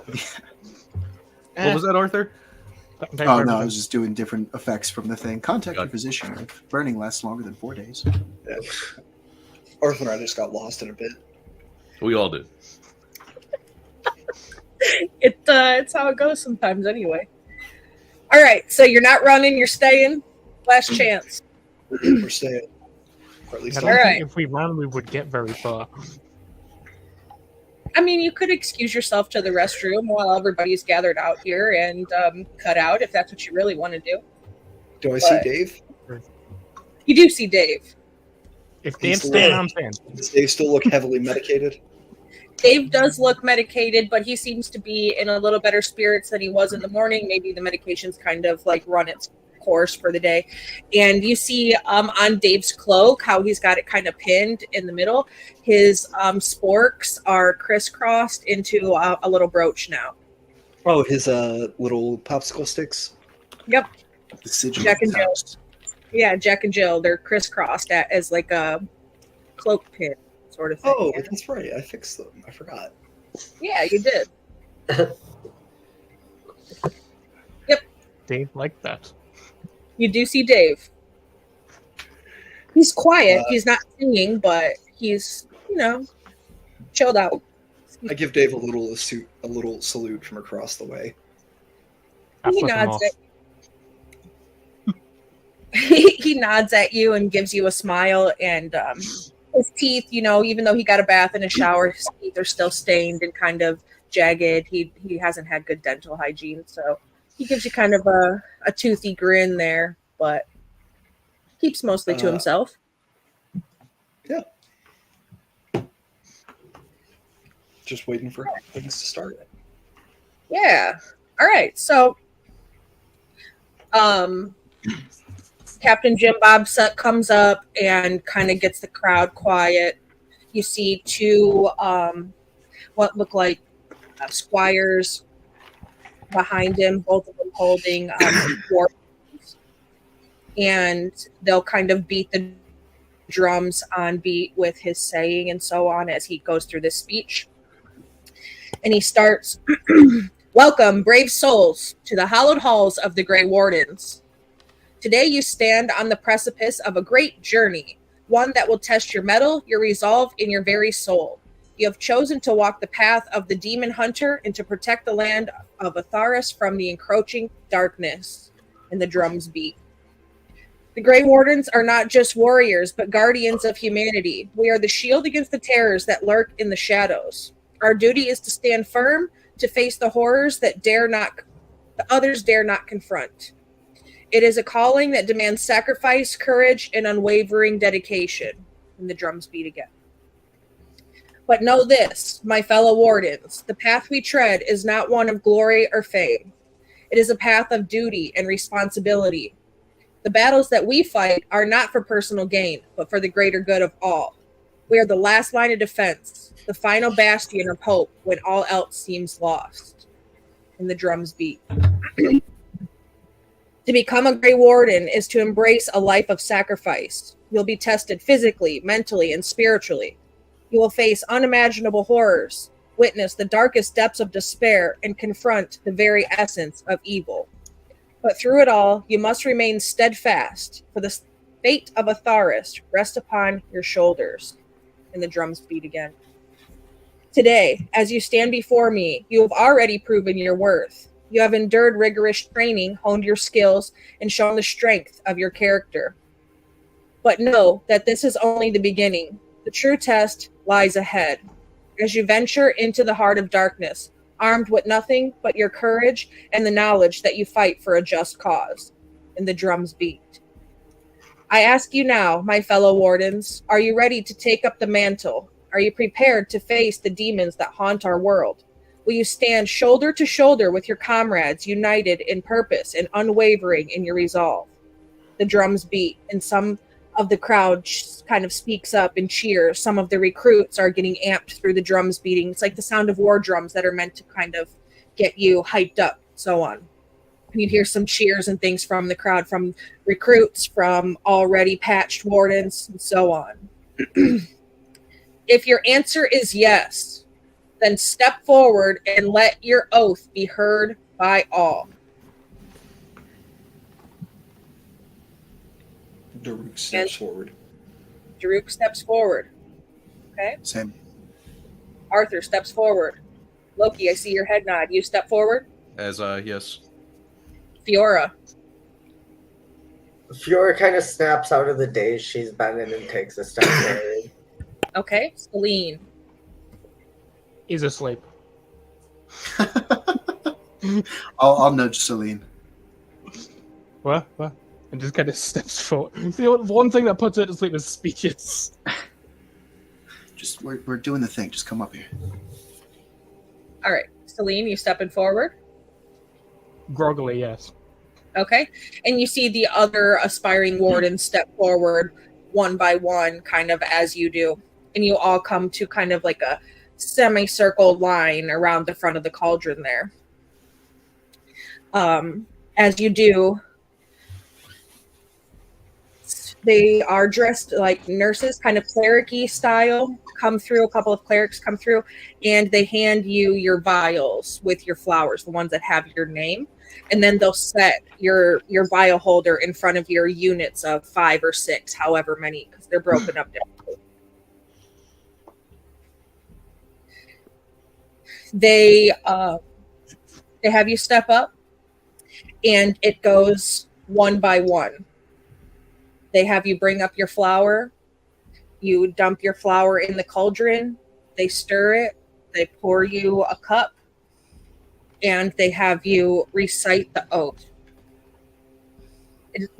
What was that, Arthur? Oh no, I was just doing different effects from the thing. Contact your physician. If burning lasts longer than 4 days. Yeah. Arthritis got lost in a bit. We all did. It's how it goes sometimes anyway. All right, so you're not running, you're staying. Last chance. We're staying. Or at least I don't All think right. if we ran, we would get very far. I mean, you could excuse yourself to the restroom while everybody's gathered out here and cut out if that's what you really want to do. Do I see But- Dave? You do see Dave. If He's Dave's staying, lit. I'm staying. Does Dave still look heavily medicated? Dave does look medicated, but he seems to be in a little better spirits than he was in the morning. Maybe the medication's kind of like run its course for the day. And you see on Dave's cloak how he's got it kind of pinned in the middle. His sporks are crisscrossed into a little brooch now. Oh, his little popsicle sticks. Yep. The sigil Jack and Jill. house. Yeah, Jack and Jill. They're crisscrossed as like a cloak pin sort of thing. Oh, Yeah. that's right. I fixed them. I forgot. Yeah, you did. Dave like that. You do see Dave. He's quiet. He's not singing, but he's, chilled out. I give Dave a little salute from across the way. I He flip him nods off. He nods at you and gives you a smile, and his teeth, even though he got a bath and a shower, his teeth are still stained and kind of jagged. He hasn't had good dental hygiene, so he gives you kind of a toothy grin there, but keeps mostly to himself. Yeah. Just waiting for things to start. Yeah. All right. So, Captain Jim Bob comes up and kind of gets the crowd quiet. You see two, what look like squires behind him, both of them holding war weapons. And they'll kind of beat the drums on beat with his saying and so on as he goes through this speech. And he starts, "Welcome, brave souls, to the hallowed halls of the Grey Wardens. Today you stand on the precipice of a great journey, one that will test your mettle, your resolve, and your very soul. You have chosen to walk the path of the demon hunter and to protect the land of Atharis from the encroaching darkness." And the drums beat. "The Grey Wardens are not just warriors, but guardians of humanity. We are the shield against the terrors that lurk in the shadows. Our duty is to stand firm, to face the horrors that the others dare not confront. It is a calling that demands sacrifice, courage, and unwavering dedication." And the drums beat again. "But know this, my fellow wardens, the path we tread is not one of glory or fame. It is a path of duty and responsibility. The battles that we fight are not for personal gain, but for the greater good of all. We are the last line of defense, the final bastion of hope when all else seems lost." And the drums beat. "To become a Grey Warden is to embrace a life of sacrifice. You'll be tested physically, mentally, and spiritually. You will face unimaginable horrors, witness the darkest depths of despair, and confront the very essence of evil. But through it all, you must remain steadfast, for the fate of Atharis rests upon your shoulders." And the drums beat again. "Today, as you stand before me, you have already proven your worth. You have endured rigorous training, honed your skills, and shown the strength of your character. But know that this is only the beginning. The true test lies ahead. As you venture into the heart of darkness, armed with nothing but your courage and the knowledge that you fight for a just cause." And the drums beat. "I ask you now, my fellow wardens, are you ready to take up the mantle? Are you prepared to face the demons that haunt our world? Will you stand shoulder to shoulder with your comrades, united in purpose and unwavering in your resolve?" The drums beat, and some of the crowd kind of speaks up and cheers. Some of the recruits are getting amped through the drums beating. It's like the sound of war drums that are meant to kind of get you hyped up, so on. You hear some cheers and things from the crowd, from recruits, from already patched wardens, and so on. If your answer is yes, then step forward and let your oath be heard by all. Daruk steps forward. Daruk steps forward. Okay. Same. Arthur steps forward. Loki, I see your head nod. You step forward. Yes. Fiora. Fiora kind of snaps out of the daze she's been in and takes a step forward. Okay. Celine. He's asleep. I'll nudge Celine. What? And just kind of steps forward. The one thing that puts her to sleep is speeches. Just we're doing the thing. Just come up here. All right. Celine, you stepping forward. Groggily, yes. Okay. And you see the other aspiring wardens step forward one by one, kind of as you do. And you all come to kind of like a semicircle line around the front of the cauldron there. As you do, they are dressed like nurses, kind of cleric-y style, come through, a couple of clerics come through, and they hand you your vials with your flowers, the ones that have your name, and then they'll set your vial holder in front of your units of 5 or 6, however many, because they're broken up differently. They have you step up, and it goes one by one. They have you bring up your flower. You dump your flower in the cauldron. They stir it. They pour you a cup. And they have you recite the oath.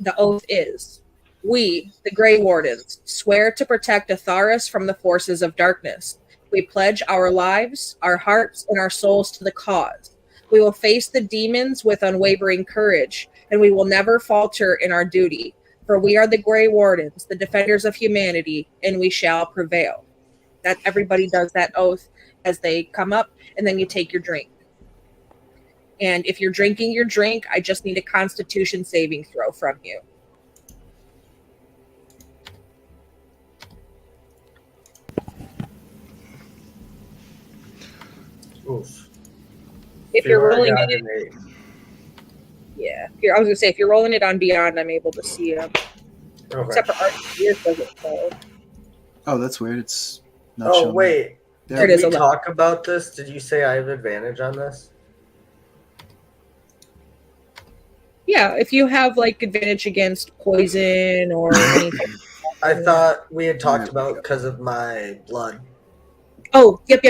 The oath is, we, the Grey Wardens, swear to protect Atharis from the forces of darkness. We pledge our lives, our hearts, and our souls to the cause. We will face the demons with unwavering courage, and we will never falter in our duty. For we are the Grey Wardens, the defenders of humanity, and we shall prevail. That everybody does that oath as they come up, and then you take your drink. And if you're drinking your drink, I just need a Constitution saving throw from you. Oof. If you're Fiora rolling got it, an 8. yeah. I was gonna say if you're rolling it on Beyond, I'm able to see them. Okay. Except for Art, yours doesn't show. Oh, that's weird. It's not Oh showing. wait, There it did is, we 11. talk about this? Did you say I have advantage on this? Yeah, if you have like advantage against poison or anything. I thought we had talked about because of my blood. Oh, yep.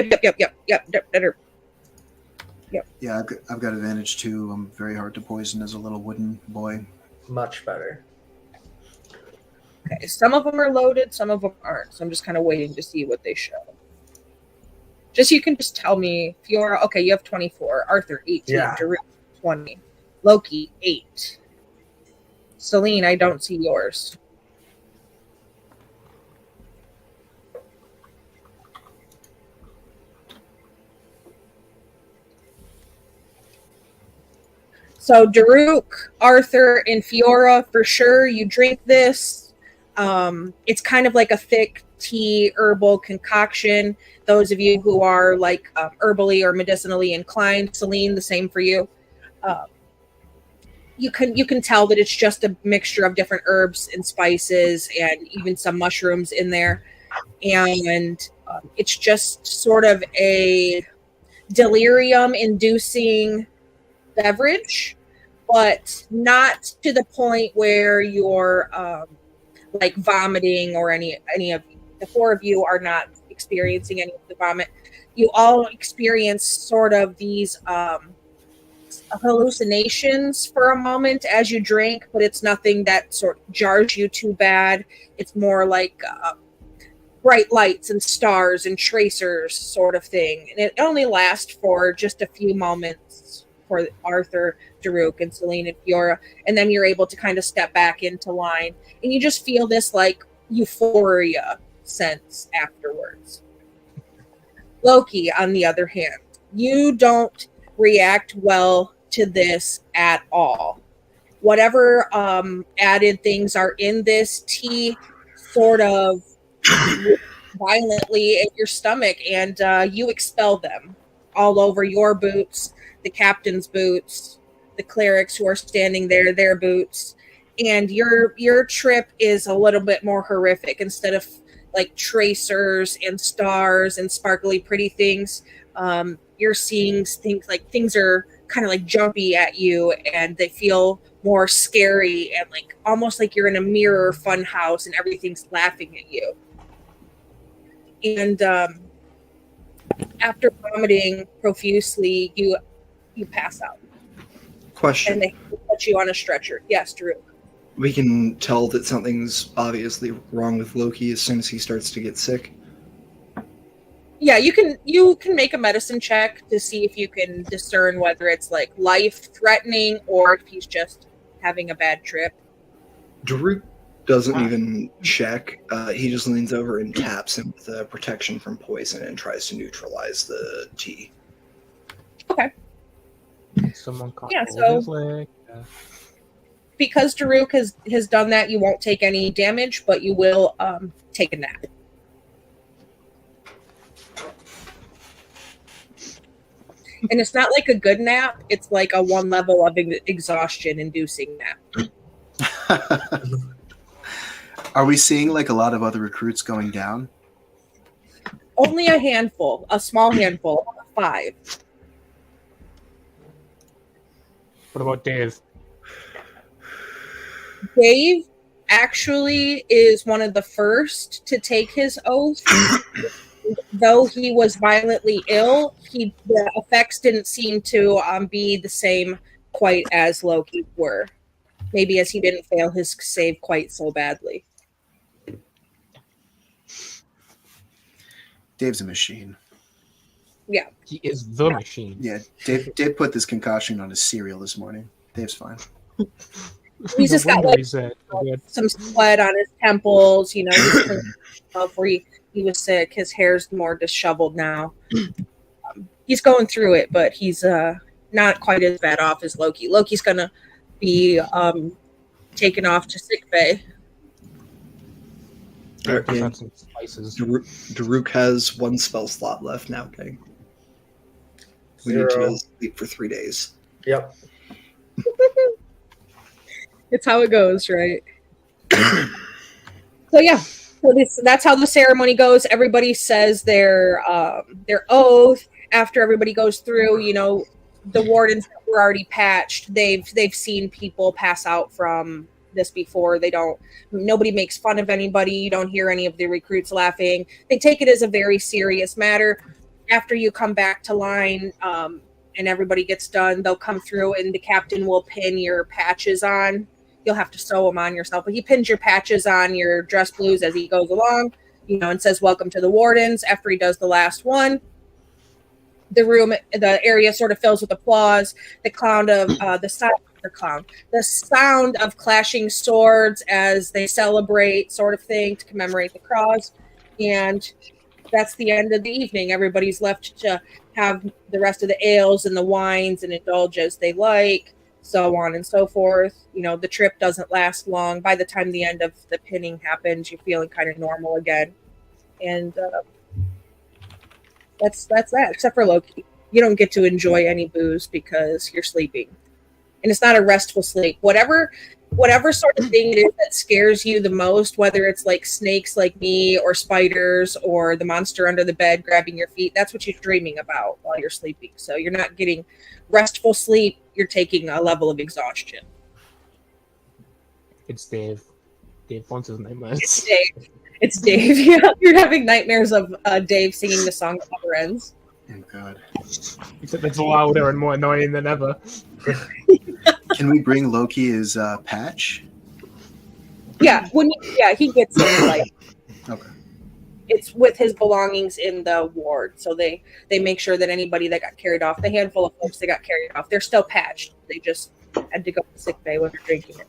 Yeah, I've got advantage too. I'm very hard to poison as a little wooden boy. Much better. Okay, some of them are loaded, some of them aren't. So I'm just kind of waiting to see what they show. Just you can just tell me if you're okay. You have 24. Arthur 18. Yeah. Daruk 20. Loki 8. Celine, I don't see yours. So Daruk, Arthur, and Fiora, for sure, you drink this. It's kind of like a thick tea herbal concoction. Those of you who are like herbally or medicinally inclined, Celine, the same for you. You can tell that it's just a mixture of different herbs and spices and even some mushrooms in there. And it's just sort of a delirium-inducing beverage, but not to the point where you're like vomiting or any of the 4 of you are not experiencing any of the vomit. You all experience sort of these hallucinations for a moment as you drink, but it's nothing that sort of jars you too bad. It's more like bright lights and stars and tracers sort of thing. And it only lasts for just a few moments for Arthur, Daruk, and Celine and Fiora, and then you're able to kind of step back into line, and you just feel this like euphoria sense afterwards. Loki, on the other hand, you don't react well to this at all. Whatever added things are in this tea sort of violently in your stomach, and you expel them all over your boots, the captain's boots, the clerics who are standing there, their boots, and your trip is a little bit more horrific. Instead of like tracers and stars and sparkly pretty things, you're seeing things are kind of like jumpy at you, and they feel more scary and like almost like you're in a mirror fun house and everything's laughing at you. And after vomiting profusely, you pass out. Question. And they put you on a stretcher. Yes, Drew. We can tell that something's obviously wrong with Loki as soon as he starts to get sick. Yeah, you can make a medicine check to see if you can discern whether it's like life-threatening or if he's just having a bad trip. Daruk doesn't even check. He just leans over and taps him with protection from poison and tries to neutralize the tea. Okay. Someone can't Yeah, hold so- his leg. Because Daruk has done that, you won't take any damage, but you will take a nap. And it's not like a good nap. It's like a one level of exhaustion inducing nap. Are we seeing like a lot of other recruits going down? Only a handful, a small handful, 5. What about Dave? Dave actually is one of the first to take his oath. Though he was violently ill, the effects didn't seem to be the same quite as Loki were. Maybe as he didn't fail his save quite so badly. Dave's a machine. Yeah. He is the machine. Yeah, Dave put this concoction on his cereal this morning. Dave's fine. He's No just got wonder like he's, good. some sweat on his temples, you know, he's cleaning himself where he was sick. His hair's more disheveled now. He's going through it, but he's not quite as bad off as Loki. Loki's gonna be taken off to sick bay. All right, Just yeah. had some spices. Daruk has 1 spell slot left now, gang. We need 0. to sleep for 3 days. Yep. It's how it goes, right? So yeah, so that's how the ceremony goes. Everybody says their oath after everybody goes through. You know, the wardens that were already patched. They've seen people pass out from this before. Nobody makes fun of anybody. You don't hear any of the recruits laughing. They take it as a very serious matter. After you come back to line and everybody gets done, they'll come through and the captain will pin your patches on. You'll have to sew them on yourself, but he pins your patches on your dress blues as he goes along, you know, and says welcome to the wardens. After he does the last one, the area sort of fills with applause. The sound of clashing swords as they celebrate, sort of thing, to commemorate the cause. And that's the end of the evening. Everybody's left to have the rest of the ales and the wines and indulge as they like, so on and so forth. You know, the trip doesn't last long. By the time the end of the pinning happens, you're feeling kind of normal again. And that's that, except for Loki. You don't get to enjoy any booze because you're sleeping. And it's not a restful sleep. Whatever sort of thing it is that scares you the most, whether it's like snakes like me or spiders or the monster under the bed grabbing your feet, that's what you're dreaming about while you're sleeping. So you're not getting restful sleep. You're taking a level of exhaustion. It's Dave. Dave wants his nightmares. It's Dave. Yeah, you're having nightmares of Dave singing the song that never ends. Oh God. Except it's louder and more annoying than ever. Can we bring Loki his patch? Yeah, he gets it. Like, Okay. it's with his belongings in the ward, so they make sure that anybody that got carried off, the handful of folks that got carried off, they're still patched. They just had to go to sick bay when they're drinking it,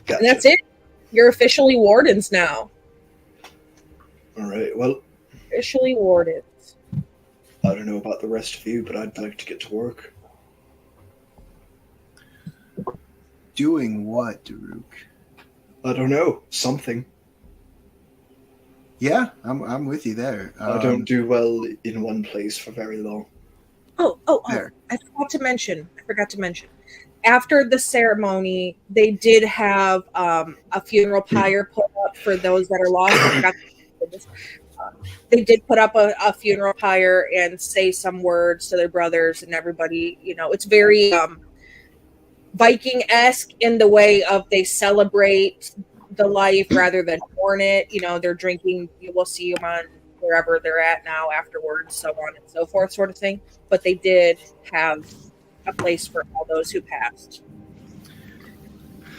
Gotcha. and that's it. You're officially wardens now. All right. Well, Officially wardens. I don't know about the rest of you, but I'd like to get to work. Doing what, Daruk? I don't know. Something. Yeah, I'm with you there. I don't do well in one place for very long. Oh! There. I forgot to mention. After the ceremony, they did have a funeral pyre put up for those that are lost. I forgot to mention this. They did put up a funeral pyre and say some words to their brothers and everybody. You know, it's very Viking-esque in the way of they celebrate the life rather than mourn it. You know, they're drinking. You will see them on wherever they're at now afterwards, so on and so forth, sort of thing. But they did have a place for all those who passed.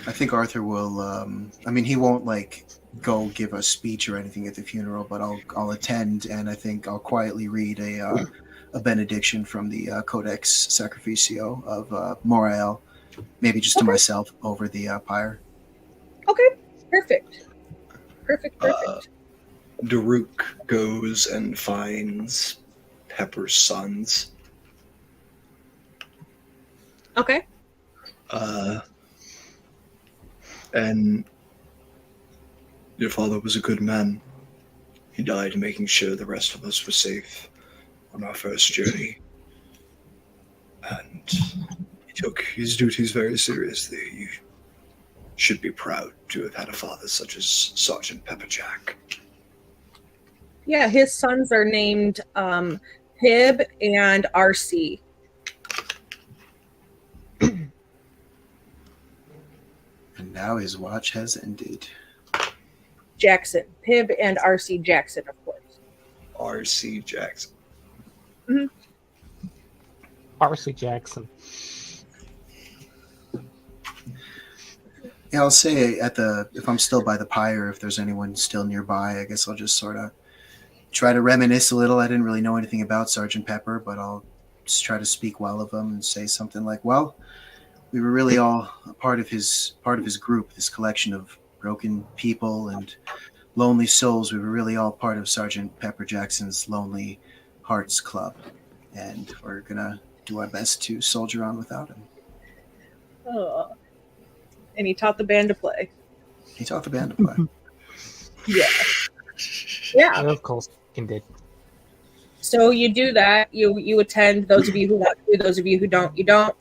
I think Arthur will. He won't like go give a speech or anything at the funeral, but I'll attend, and I think I'll quietly read a benediction from the Codex Sacrificio of Morael, maybe just to myself over the pyre. Okay, perfect. Daruk goes and finds Pepper's sons. Okay. And your father was a good man. He died making sure the rest of us were safe on our first journey. And he took his duties very seriously. You should be proud to have had a father such as Sergeant Pepperjack. Yeah, his sons are named Pib and RC. And now his watch has ended. Jackson. Pib and RC Jackson, of course. R.C. Jackson. R.C. Jackson. Yeah, I'll say if I'm still by the pyre, if there's anyone still nearby, I guess I'll just sort of try to reminisce a little. I didn't really know anything about Sergeant Pepper, but I'll just try to speak well of him and say something like, well, we were really all a part of his group, this collection of broken people and lonely souls. We were really all part of Sergeant Pepper Jackson's Lonely Hearts Club, and we're gonna do our best to soldier on without him. Oh. And he taught the band to play. He taught the band to play. Yeah. Yeah. And of course, he did. So you do that. You attend. Those of you who want to, those of you who don't, you don't.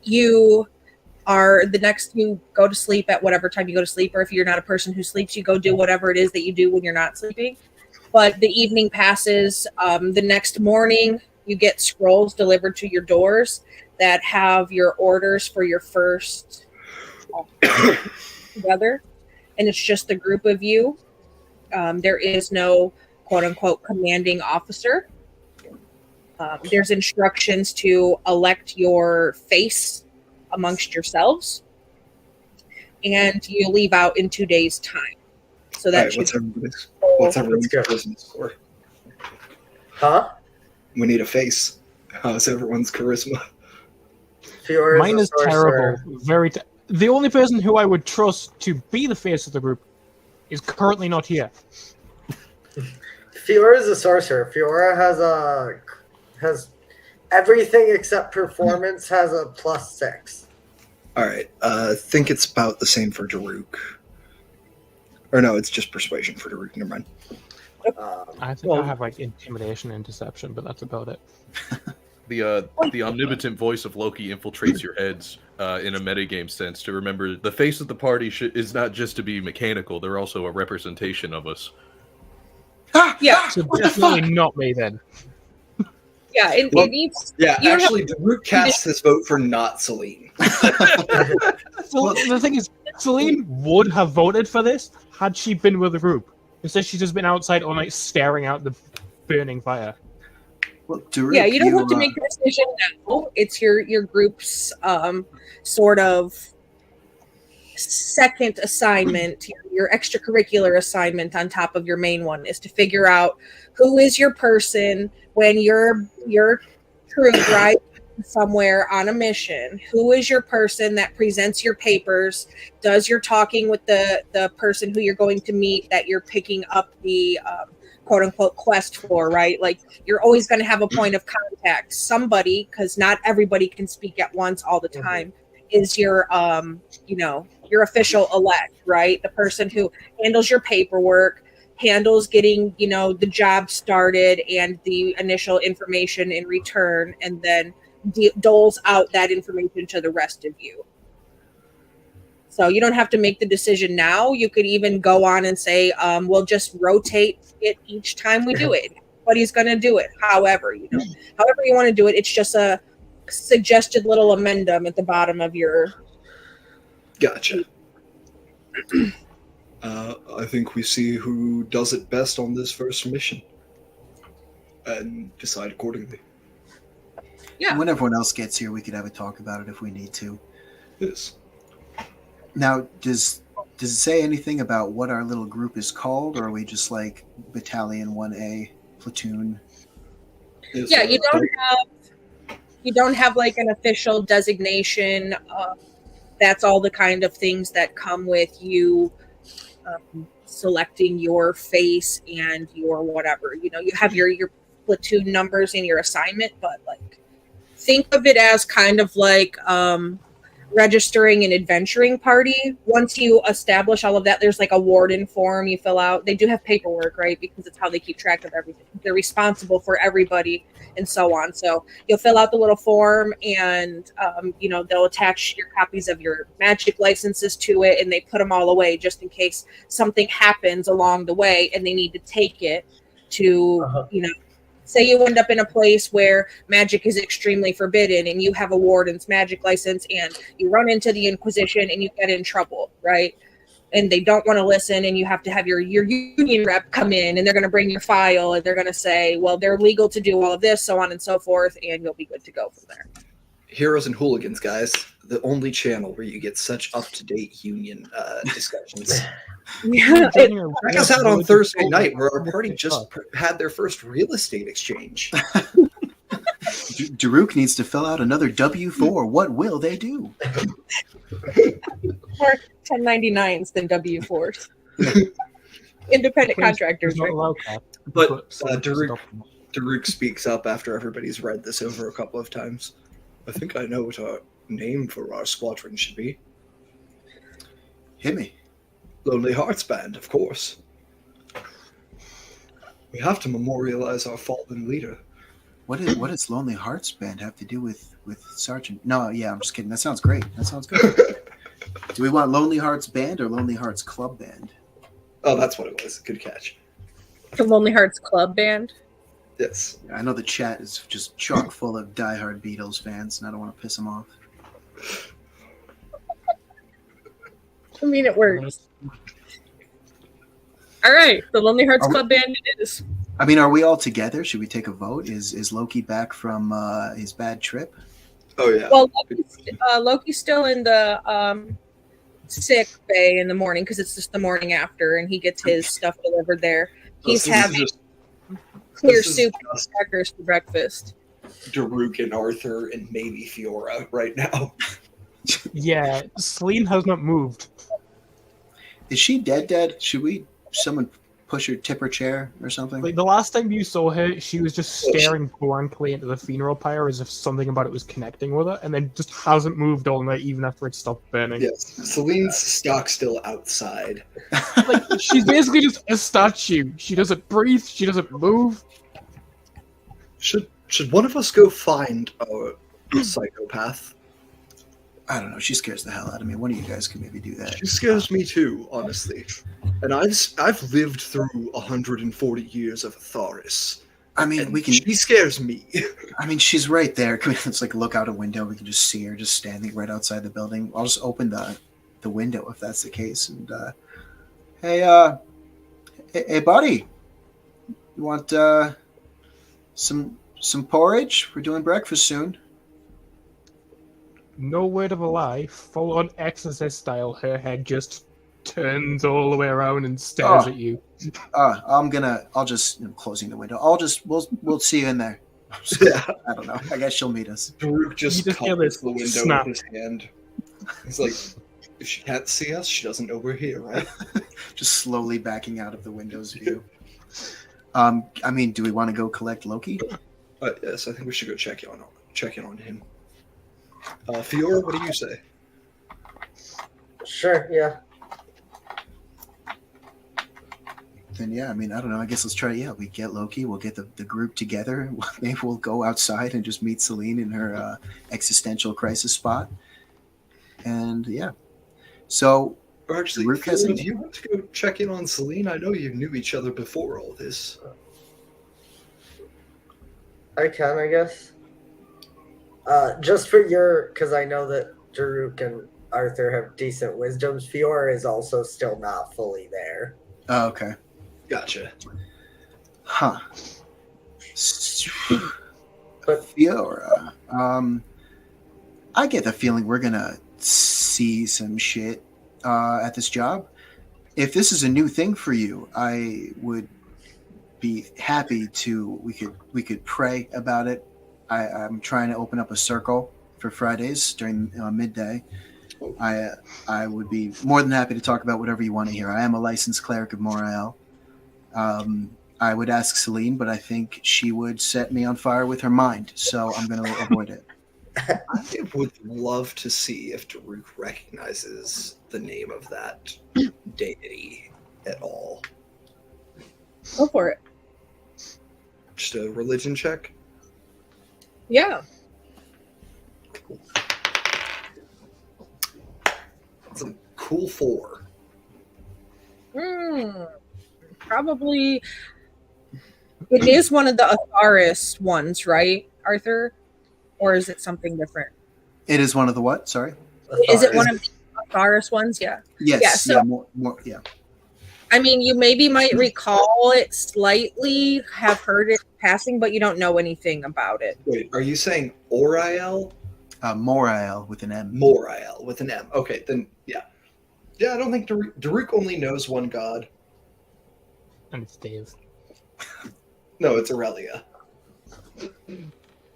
You are the next. You go to sleep at whatever time you go to sleep, or if you're not a person who sleeps, you go do whatever it is that you do when you're not sleeping. But the evening passes. The next morning, you get scrolls delivered to your doors that have your orders for your first together, and it's just the group of you. There is no quote-unquote commanding officer. There's instructions to elect your face amongst yourselves, and you leave out in 2 days' time. So that What's everyone's charisma score? Huh? We need a face. How's everyone's charisma? Fiora Mine a is sorcerer. terrible. The only person who I would trust to be the face of the group is currently not here. Fiora is a sorcerer. Fiora has everything except performance has a +6. All right. Think it's about the same for Daruk. Or no, it's just persuasion for Daruk. Never mind. I think I have like intimidation and deception, but that's about it. The omnipotent voice of Loki infiltrates your heads in a metagame sense to remember the face of the party is not just to be mechanical; they're also a representation of us. Yeah. So definitely not me then. Yeah, it needs. Yeah, You don't actually, Daruk cast his vote for not Celine. Well, the thing is, Celine would have voted for this had she been with the group. Instead, she's just been outside all night staring out the burning fire. Well, Daruk, Yeah, you don't have to make a decision now. It's your group's sort of second assignment, your extracurricular assignment on top of your main one is to figure out who is your person when your troop rides somewhere on a mission. Who is your person that presents your papers, does your talking with the person who you're going to meet that you're picking up the quote unquote quest for, right? Like you're always going to have a point of contact. Somebody, because not everybody can speak at once all the time, is your your official elect, right? The person who handles your paperwork, handles getting the job started and the initial information in return, and then doles out that information to the rest of you. So you don't have to make the decision now. You could even go on and say, we'll just rotate it each time we do it. Everybody's going to do it. However you want to do it. It's just a suggested little amendum at the bottom of your. Gotcha. I think we see who does it best on this first mission and decide accordingly. Yeah. When everyone else gets here, we could have a talk about it if we need to. Yes. Now, does it say anything about what our little group is called, or are we just like Battalion 1A, Platoon? Yes, Yeah, you don't have like an official designation. That's all the kind of things that come with you selecting your face and your whatever. You have your platoon numbers in your assignment, but like think of it as kind of like registering an adventuring party. Once you establish all of that, there's like a warden form you fill out. They do have paperwork, right? Because it's how they keep track of everything. They're responsible for everybody and so on. So you'll fill out the little form, and they'll attach your copies of your magic licenses to it, and they put them all away just in case something happens along the way and they need to take it to say you end up in a place where magic is extremely forbidden and you have a warden's magic license and you run into the Inquisition and you get in trouble, right? And they don't want to listen, and you have to have your union rep come in, and they're going to bring your file, and they're going to say, well, they're legal to do all of this, so on and so forth, and you'll be good to go from there. Heroes and Hooligans, guys. The only channel where you get such up-to-date union discussions. Yeah, Check us out on Thursday night, where our party just had their first real estate exchange. Daruk needs to fill out another W-4. What will they do? More 1099s than W-4s. Independent contractors, right? But Daruk speaks up after everybody's read this over a couple of times. I think I know what our name for our squadron should be. Hit me. Lonely Hearts Band, of course. We have to memorialize our fallen leader. What does Lonely Hearts Band have to do with Sergeant? No, yeah, I'm just kidding. That sounds great. That sounds good. Do we want Lonely Hearts Band or Lonely Hearts Club Band? Oh, that's what it was. Good catch. The Lonely Hearts Club Band. Yes. I know the chat is just chock full of diehard Beatles fans, and I don't want to piss them off. I mean, it works. All right, the Lonely Hearts Club Band it is. I mean, are we all together? Should we take a vote? Is Loki back from his bad trip? Oh, yeah. Well, Loki's still in the sick bay in the morning because it's just the morning after, and he gets his stuff delivered there. He's having clear soup and crackers for breakfast. Daruk and Arthur and maybe Fiora right now. Yeah, Celine has not moved. Is she dead? Should someone push her, tip her chair or something? Like the last time you saw her, she was just staring blankly into the funeral pyre as if something about it was connecting with her, and then just hasn't moved all night even after it stopped burning. Yes, Celine's stock still outside. Like she's basically just a statue. She doesn't breathe. She doesn't move. Should one of us go find a psychopath? I don't know. She scares the hell out of me. One of you guys can maybe do that. She scares me too, honestly. And I've lived through 140 years of Thoris. I mean, we can. She scares me. I mean, she's right there. Can we just look out a window? We can just see her just standing right outside the building. I'll just open the window if that's the case. And hey, buddy, you want some porridge? We're doing breakfast soon. No word of a lie, full on Exorcist style, her head just turns all the way around and stares at you. I'll just closing the window. We'll see you in there. Yeah. I don't know. I guess she'll meet us. Daruk just covers the window snap. with his hand. He's like, if she can't see us, she doesn't know we're here, right? Just slowly backing out of the window's view. I mean, do we want to go collect Loki? Yes, I think we should go check in on him. Fiora, what do you say? Sure, yeah. Then yeah, I mean, I don't know. I guess let's try. Yeah, we get Loki. We'll get the group together. Maybe we'll go outside and just meet Celine in her existential crisis spot. And yeah, so Or actually, Fiora, do you want to go check in on Celine? I know you knew each other before all this. I can, I guess. Just for because I know that Daruk and Arthur have decent wisdoms. Fiora is also still not fully there. Oh, okay. Gotcha. Huh. But Fiora, I get the feeling we're gonna see some shit at this job. If this is a new thing for you, I would be happy to. We could pray about it. I'm trying to open up a circle for Fridays during midday. I would be more than happy to talk about whatever you want to hear. I am a licensed cleric of Morale. I would ask Celine, but I think she would set me on fire with her mind, so I'm going to avoid it. I would love to see if Daruk recognizes the name of that deity at all. Go for it. Just a religion check. Yeah. It's a cool 4. Probably. It is one of the Atharis ones, right, Arthur? Or is it something different? It is one of the what? Sorry? Is it one of the Atharis ones? Yeah. Yes. Yeah, so- more, yeah. I mean, you maybe might recall it slightly, have heard it passing, but you don't know anything about it. Wait, are you saying Oriel? Morael with an M. Morael with an M. Okay, then yeah. Yeah, I don't think Daruk only knows one god. And it's Dave. No, it's Aurelia.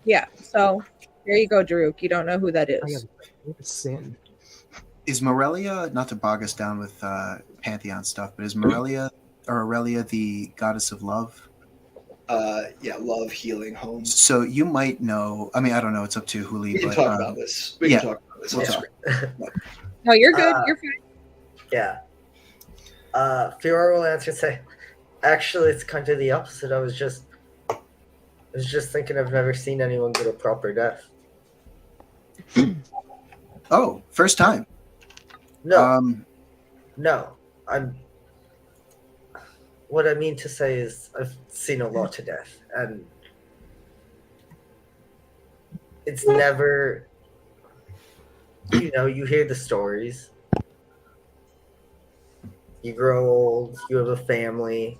Yeah, so there you go, Daruk. You don't know who that I is. have it's sin. Is Morelia, not to bog us down with Pantheon stuff, but is Morelia or Aurelia the goddess of love? Yeah, love, healing, home. So you might know. I mean, I don't know. It's up to Huli. We can but, talk about this. We yeah. can talk about this. We'll off talk. screen. No, you're good. You're fine. Yeah. Fiora will answer and say, actually, it's kind of the opposite. I was just thinking I've never seen anyone get a proper death. Oh, first time. No, no. What I mean to say is I've seen a lot of death, and it's never, you hear the stories. You grow old, you have a family.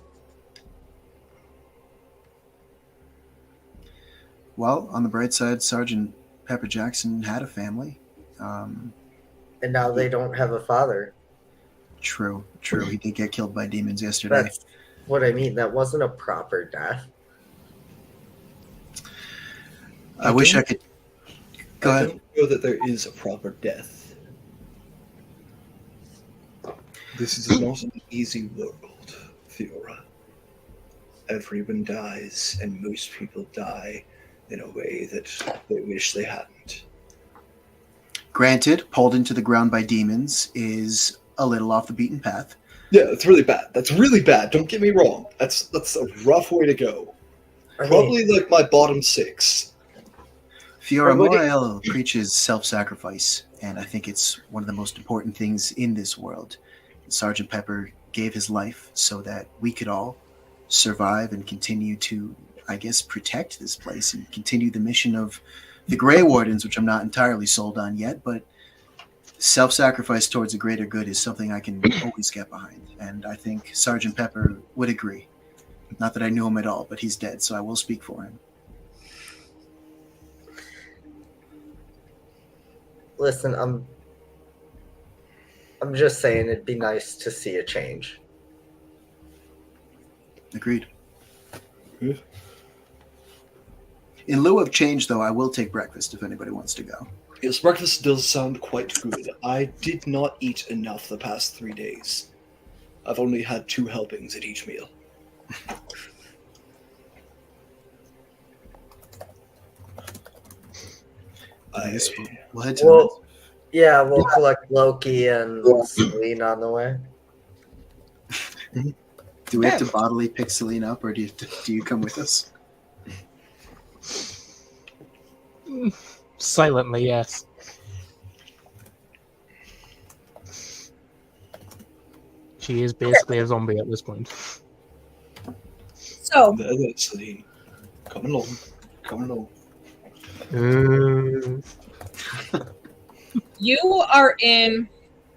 Well, on the bright side, Sergeant Pepper Jackson had a family. And now they don't have a father. True. He did get killed by demons yesterday. That's what I mean. That wasn't a proper death. I wish I could. Go I ahead. don't know that there is a proper death. This is not an easy world, Fiora. Everyone dies, and most people die in a way that they wish they hadn't. Granted, pulled into the ground by demons is a little off the beaten path. Yeah, that's really bad. That's really bad. Don't get me wrong. That's a rough way to go. Probably like my bottom 6. Fiora Or would it- Morael preaches self-sacrifice, and I think it's one of the most important things in this world. Sergeant Pepper gave his life so that we could all survive and continue to, I guess, protect this place and continue the mission of the Grey Wardens, which I'm not entirely sold on yet, but self-sacrifice towards a greater good is something I can always get behind, and I think Sergeant Pepper would agree. Not that I knew him at all, but he's dead, so I will speak for him. Listen, I'm just saying it'd be nice to see a change. Agreed. Yeah. In lieu of change, though, I will take breakfast if anybody wants to go. Yes, breakfast does sound quite good. I did not eat enough the past 3 days. I've only had 2 helpings at each meal. I guess we'll head to the Well, yeah, we'll collect Loki and Celine on the way. Do we have to bodily pick Celine up, or do you come with us? Silently, yes. She is basically a zombie at this point. So, There, Celine. Come along. Come along. you are in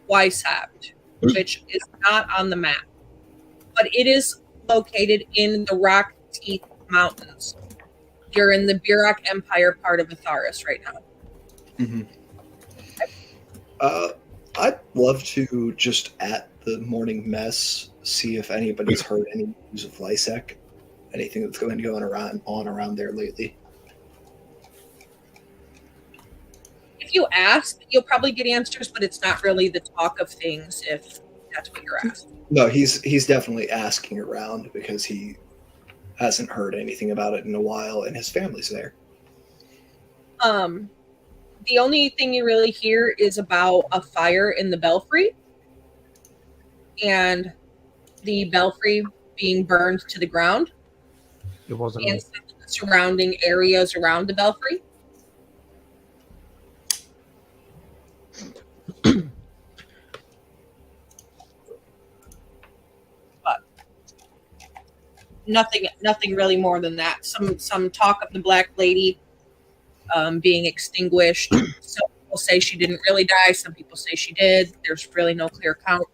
Weishaupt, which is not on the map, but it is located in the Rock Teeth Mountains. You're in the Burok Empire part of Atharis right now. Mm-hmm. I'd love to just at the morning mess see if anybody's heard any news of Lysek. Anything that's going around there lately. If you ask, you'll probably get answers, but it's not really the talk of things if that's what you're asking. No, he's definitely asking around because he hasn't heard anything about it in a while, and his family's there. The only thing you really hear is about a fire in the belfry and the belfry being burned to the ground It wasn't and me. some of the surrounding areas around the belfry. But nothing really more than that. Some talk of the Black Lady being extinguished. Some people say she didn't really die. Some people say she did. There's really no clear count.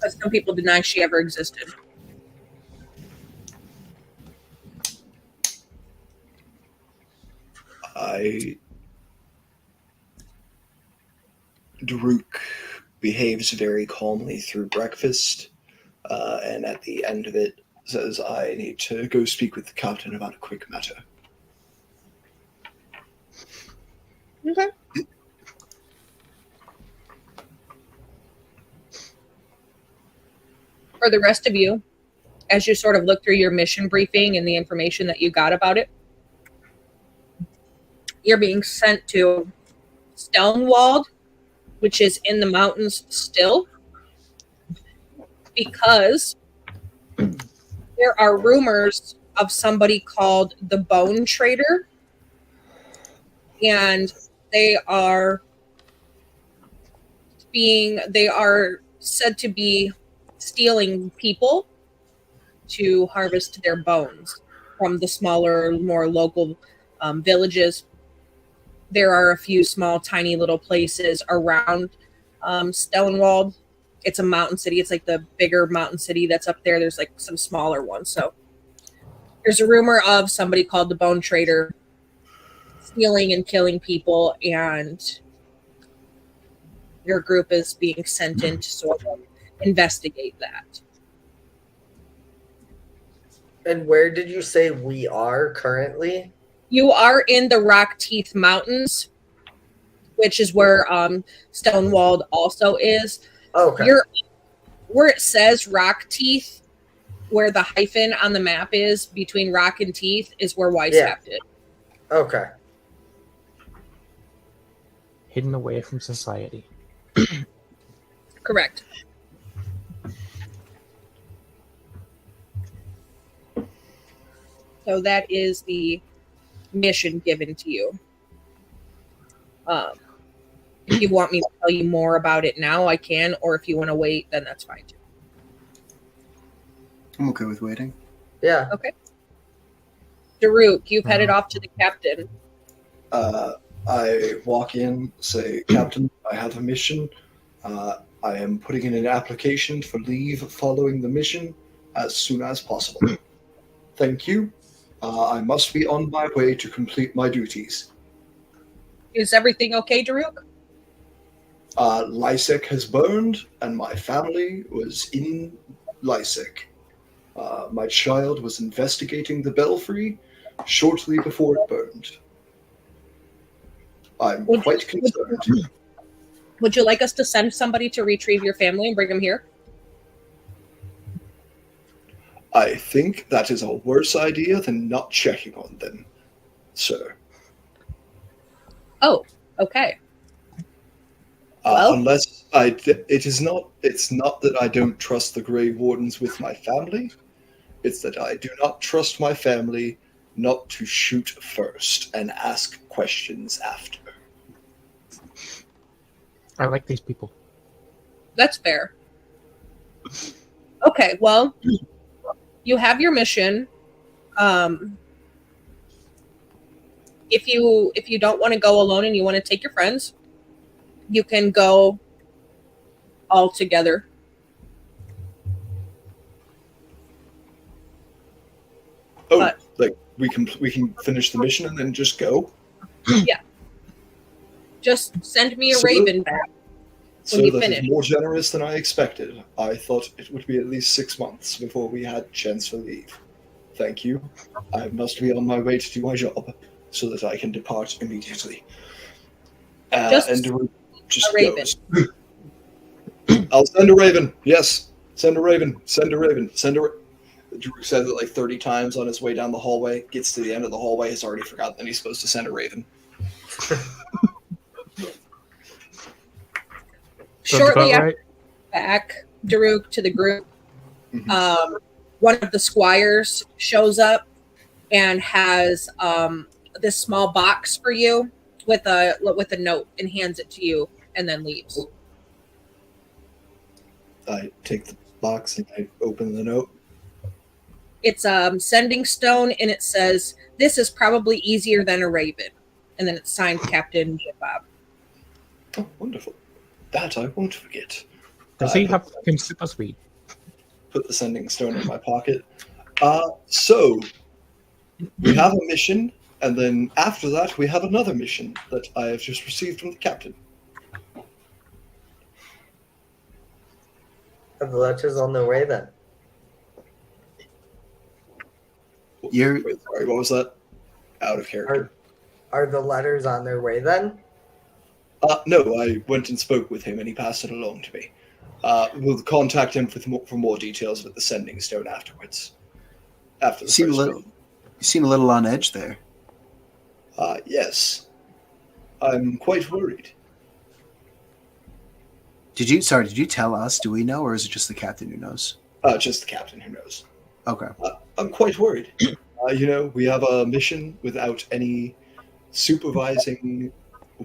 But some people deny she ever existed. Daruk behaves very calmly through breakfast, and at the end of it says, I need to go speak with the captain about a quick matter. Okay. For the rest of you, as you sort of look through your mission briefing and the information that you got about it, you're being sent to Stonewalled, which is in the mountains still, because there are rumors of somebody called the Bone Trader, and they are said to be stealing people to harvest their bones from the smaller, more local villages. There are a few small, tiny little places around Stonewalled. It's a mountain city. It's like the bigger mountain city that's up there. There's like some smaller ones. So there's a rumor of somebody called the Bone Trader stealing and killing people, and your group is being sent in to sort of investigate that. And where did you say we are currently? You are in the Rock Teeth Mountains, which is where Stonewalled also is. Okay. You're where it says Rock Teeth, where the hyphen on the map is between Rock and Teeth, is where Weishaupt is. Okay. Hidden away from society. Correct. So that is the mission given to you. If you want me to tell you more about it now, I can, or if you want to wait, then that's fine too. I'm okay with waiting. Yeah. Okay. Daruk, you've headed off to the captain. I walk in, say, Captain, I have a mission. I am putting in an application for leave following the mission as soon as possible. Thank you. I must be on my way to complete my duties. Is everything okay, Daruk? Lysek has burned, and my family was in Lysek. My child was investigating the belfry shortly before it burned. I'm quite concerned. Would you like us to send somebody to retrieve your family and bring them here? I think that is a worse idea than not checking on them, sir. Oh, okay. Well? Unless it's not that I don't trust the Grey Wardens with my family. It's that I do not trust my family not to shoot first and ask questions after. I like these people. That's fair. Okay, well, you have your mission. If you don't want to go alone and you want to take your friends, you can go all together. Oh, But- like we can finish the mission and then just go. Just send me a So- raven back. So you that finish. is more generous than I expected. I thought it would be at least 6 months before we had chance for leave. Thank you. I must be on my way to do my job so that I can depart immediately. Just and just a raven. goes. I'll send a raven. Yes, send a raven. Send a raven. Drew says it like 30 times on his way down the hallway. Gets to the end of the hallway, has already forgotten that he's supposed to send a raven. Shortly about after right. back, Daruk to the group, Mhm. one of the squires shows up and has this small box for you with a note and hands it to you and then leaves. I take the box and I open the note. It's sending stone and it says, "This is probably easier than a raven." And then it's signed Captain Jibbob. Oh, wonderful. That I won't forget. Does he have fucking super speed? Put the sending stone in my pocket. So, we have a mission, and then after that, we have another mission that I have just received from the captain. The letters on the way then. You're Wait, sorry, what was that? Out of character. Are the letters on their way then? No, I went and spoke with him, and he passed it along to me. We'll contact him for more details with the sending stone afterwards. After you the seem a first little, one. you seem a little on edge there. Yes. I'm quite worried. Did you tell us? Do we know, or is it just the captain who knows? Just the captain who knows. Okay. I'm quite worried. We have a mission without any supervising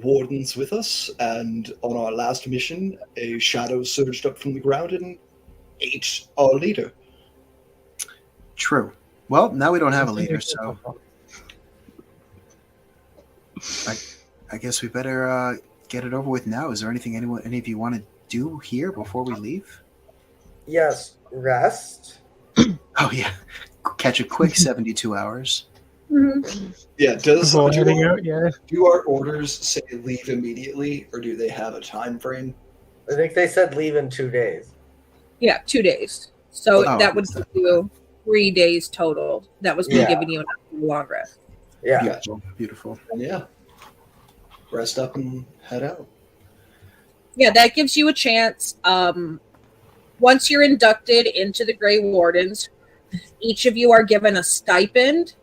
wardens with us, and on our last mission, a shadow surged up from the ground and ate our leader. True. Well, now we don't have a leader, so I guess we better get it over with now. Is there anything any of you want to do here before we leave? Yes, rest. Oh yeah, catch a quick 72 hours. Yeah, Before heading out, yeah. do our orders say leave immediately, or do they have a time frame? I think they said leave in 2 days. Yeah, 2 days. So Oh. that would give you 3 days total. That was me Yeah. giving you a long rest. Yeah. Beautiful. Beautiful. And yeah, rest up and head out. Yeah, that gives you a chance. Once you're inducted into the Grey Wardens, each of you are given a stipend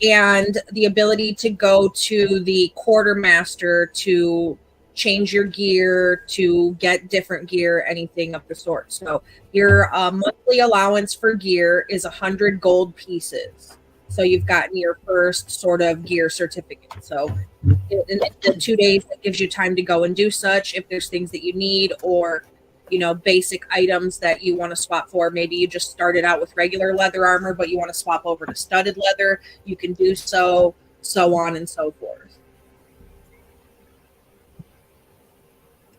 and the ability to go to the quartermaster to change your gear, to get different gear, anything of the sort. So your monthly allowance for gear is 100 gold pieces. So you've gotten your first sort of gear certificate. So in the 2 days, that gives you time to go and do such. If there's things that you need, or basic items that you want to swap for. Maybe you just started out with regular leather armor, but you want to swap over to studded leather. You can do so on and so forth.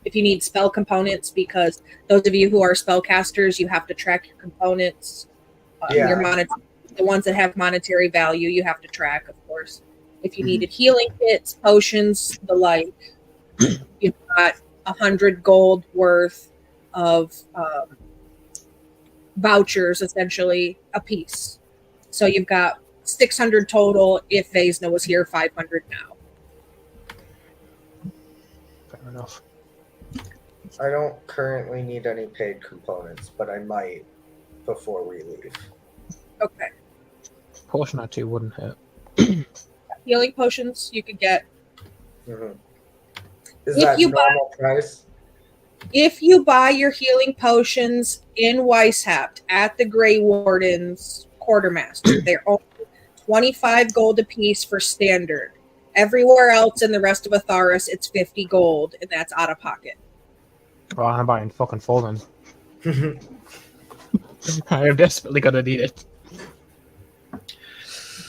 If you need spell components, because those of you who are spellcasters, you have to track your components. Yeah. The ones that have monetary value, you have to track, of course. If you needed healing kits, potions, the like, you've got 100 gold worth of vouchers, essentially, a piece. So you've got 600 total. If Vesna was here, 500 now. Fair enough. I don't currently need any paid components, but I might before we leave. Okay. Portion or two wouldn't hurt. Healing potions you could get. Mm-hmm. Is If that you normal price? If you buy your healing potions in Weishaupt at the Grey Warden's quartermaster, they're only 25 gold apiece for standard. Everywhere else in the rest of Atharis, it's 50 gold, and that's out of pocket. Well, I'm buying fucking full then. I am desperately gonna need it.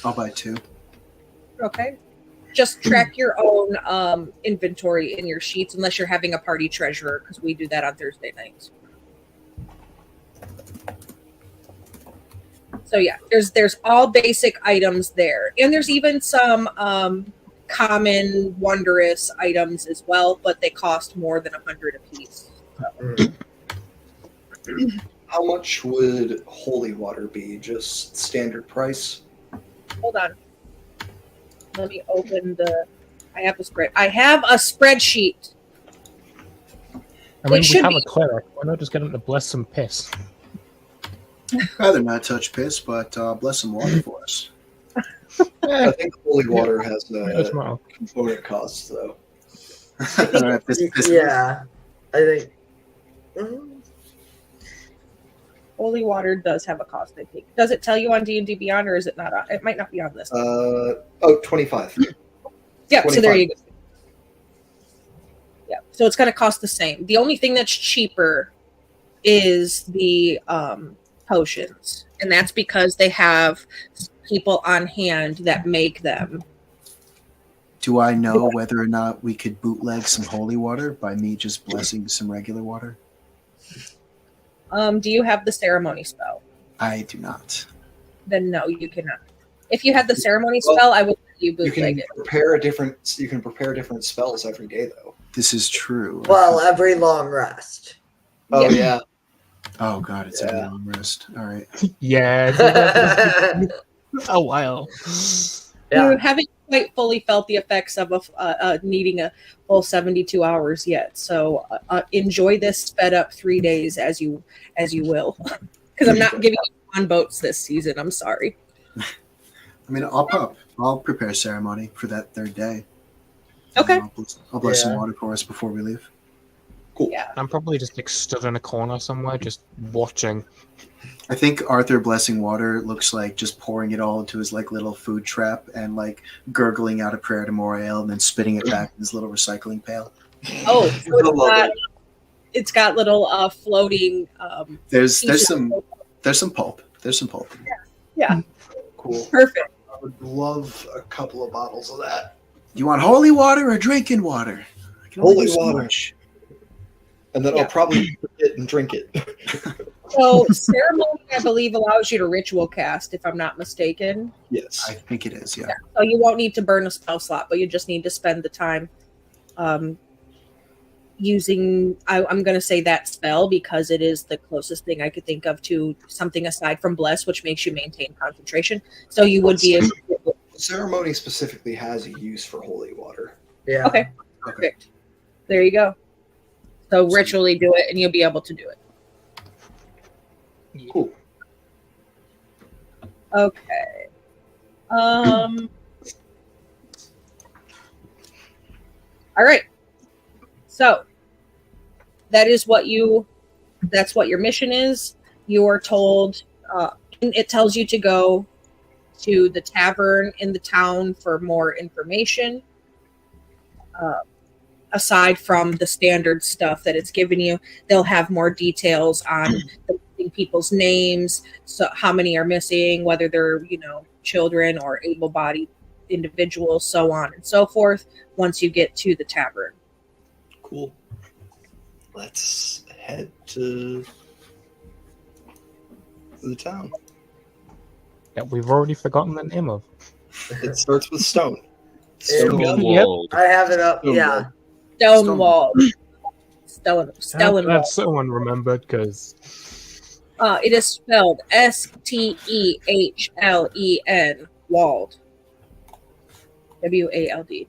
I'll buy 2. Okay. Just track your own inventory in your sheets, unless you're having a party treasurer, because we do that on Thursday nights. So yeah, there's all basic items there, and there's even some common wondrous items as well, but they cost more than 100 apiece. How much would holy water be? Just standard price? Hold on. Let me open I have a spreadsheet. I mean, we should have be- a cleric. Why not just get him to bless some piss? Rather not touch piss, but bless some water for us. I think holy water has That's a well. component cost, though. Yeah, I think. Mhm. Holy water does have a cost, I think. Does it tell you on D&D Beyond, or is it not on? It might not be on this. 25. Yeah, so there 25. you go. Yeah, so it's going to cost the same. The only thing that's cheaper is the potions, and that's because they have people on hand that make them. Do I know whether or not we could bootleg some holy water by me just blessing some regular water? Do you have the ceremony spell? I do not. Then no, you cannot. If you had the ceremony spell, I would let you You bootleg can it. prepare different spells every day, though. This is true. Well, every long rest. Oh Yeah. yeah. Oh god, it's a Yeah. long rest. All right. Yeah. A while. Yeah. You haven't quite fully felt the effects of needing a full 72 hours yet. So enjoy this sped up 3 days as you will, because I'm not giving you on boats this season. I'm sorry. I mean, I'll prepare ceremony for that third day. Okay. I'll bless some Yeah. water for us before we leave. Yeah. I'm probably just like stood in a corner somewhere, just watching. I think Arthur blessing water looks like just pouring it all into his like little food trap and like gurgling out a prayer to Moriel and then spitting it back in his little recycling pail. Oh, so love it's got little floating. There's pieces some of- there's some pulp. There's some pulp. Yeah, Cool. perfect. I would love a couple of bottles of that. You want holy water or drinking water? I can only Holy do so water. much. And then Yeah. I'll probably get and drink it. So ceremony, I believe, allows you to ritual cast, if I'm not mistaken. Yes. I think it is, yeah. So you won't need to burn a spell slot, but you just need to spend the time using, I'm going to say that spell because it is the closest thing I could think of to something aside from bless, which makes you maintain concentration. So you would be able to. Ceremony specifically has a use for holy water. Yeah. Okay, perfect. There you go. So ritually do it, and you'll be able to do it. Cool. Okay. All right. So that's what your mission is. You are told, it tells you to go to the tavern in the town for more information. Aside from the standard stuff that it's given you, they'll have more details on the missing people's names, so how many are missing, whether they're, children or able-bodied individuals, so on and so forth, once you get to the tavern. Cool. Let's head to the town. That we've already forgotten the name of. It starts with stone. Yeah. Stonewalled. I have it up. Stonewall. Yeah. Stonewall. Stellan. That's someone remembered because It is spelled Stehlen. Wald. WALD.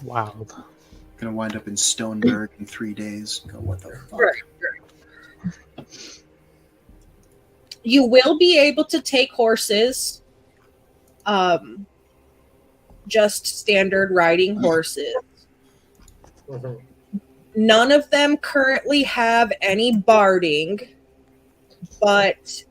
wow. Gonna wind up in Stoneberg in 3 days. Go, what the fuck? Right. You will be able to take horses. Just standard riding horses. Mhm. None of them currently have any barding, but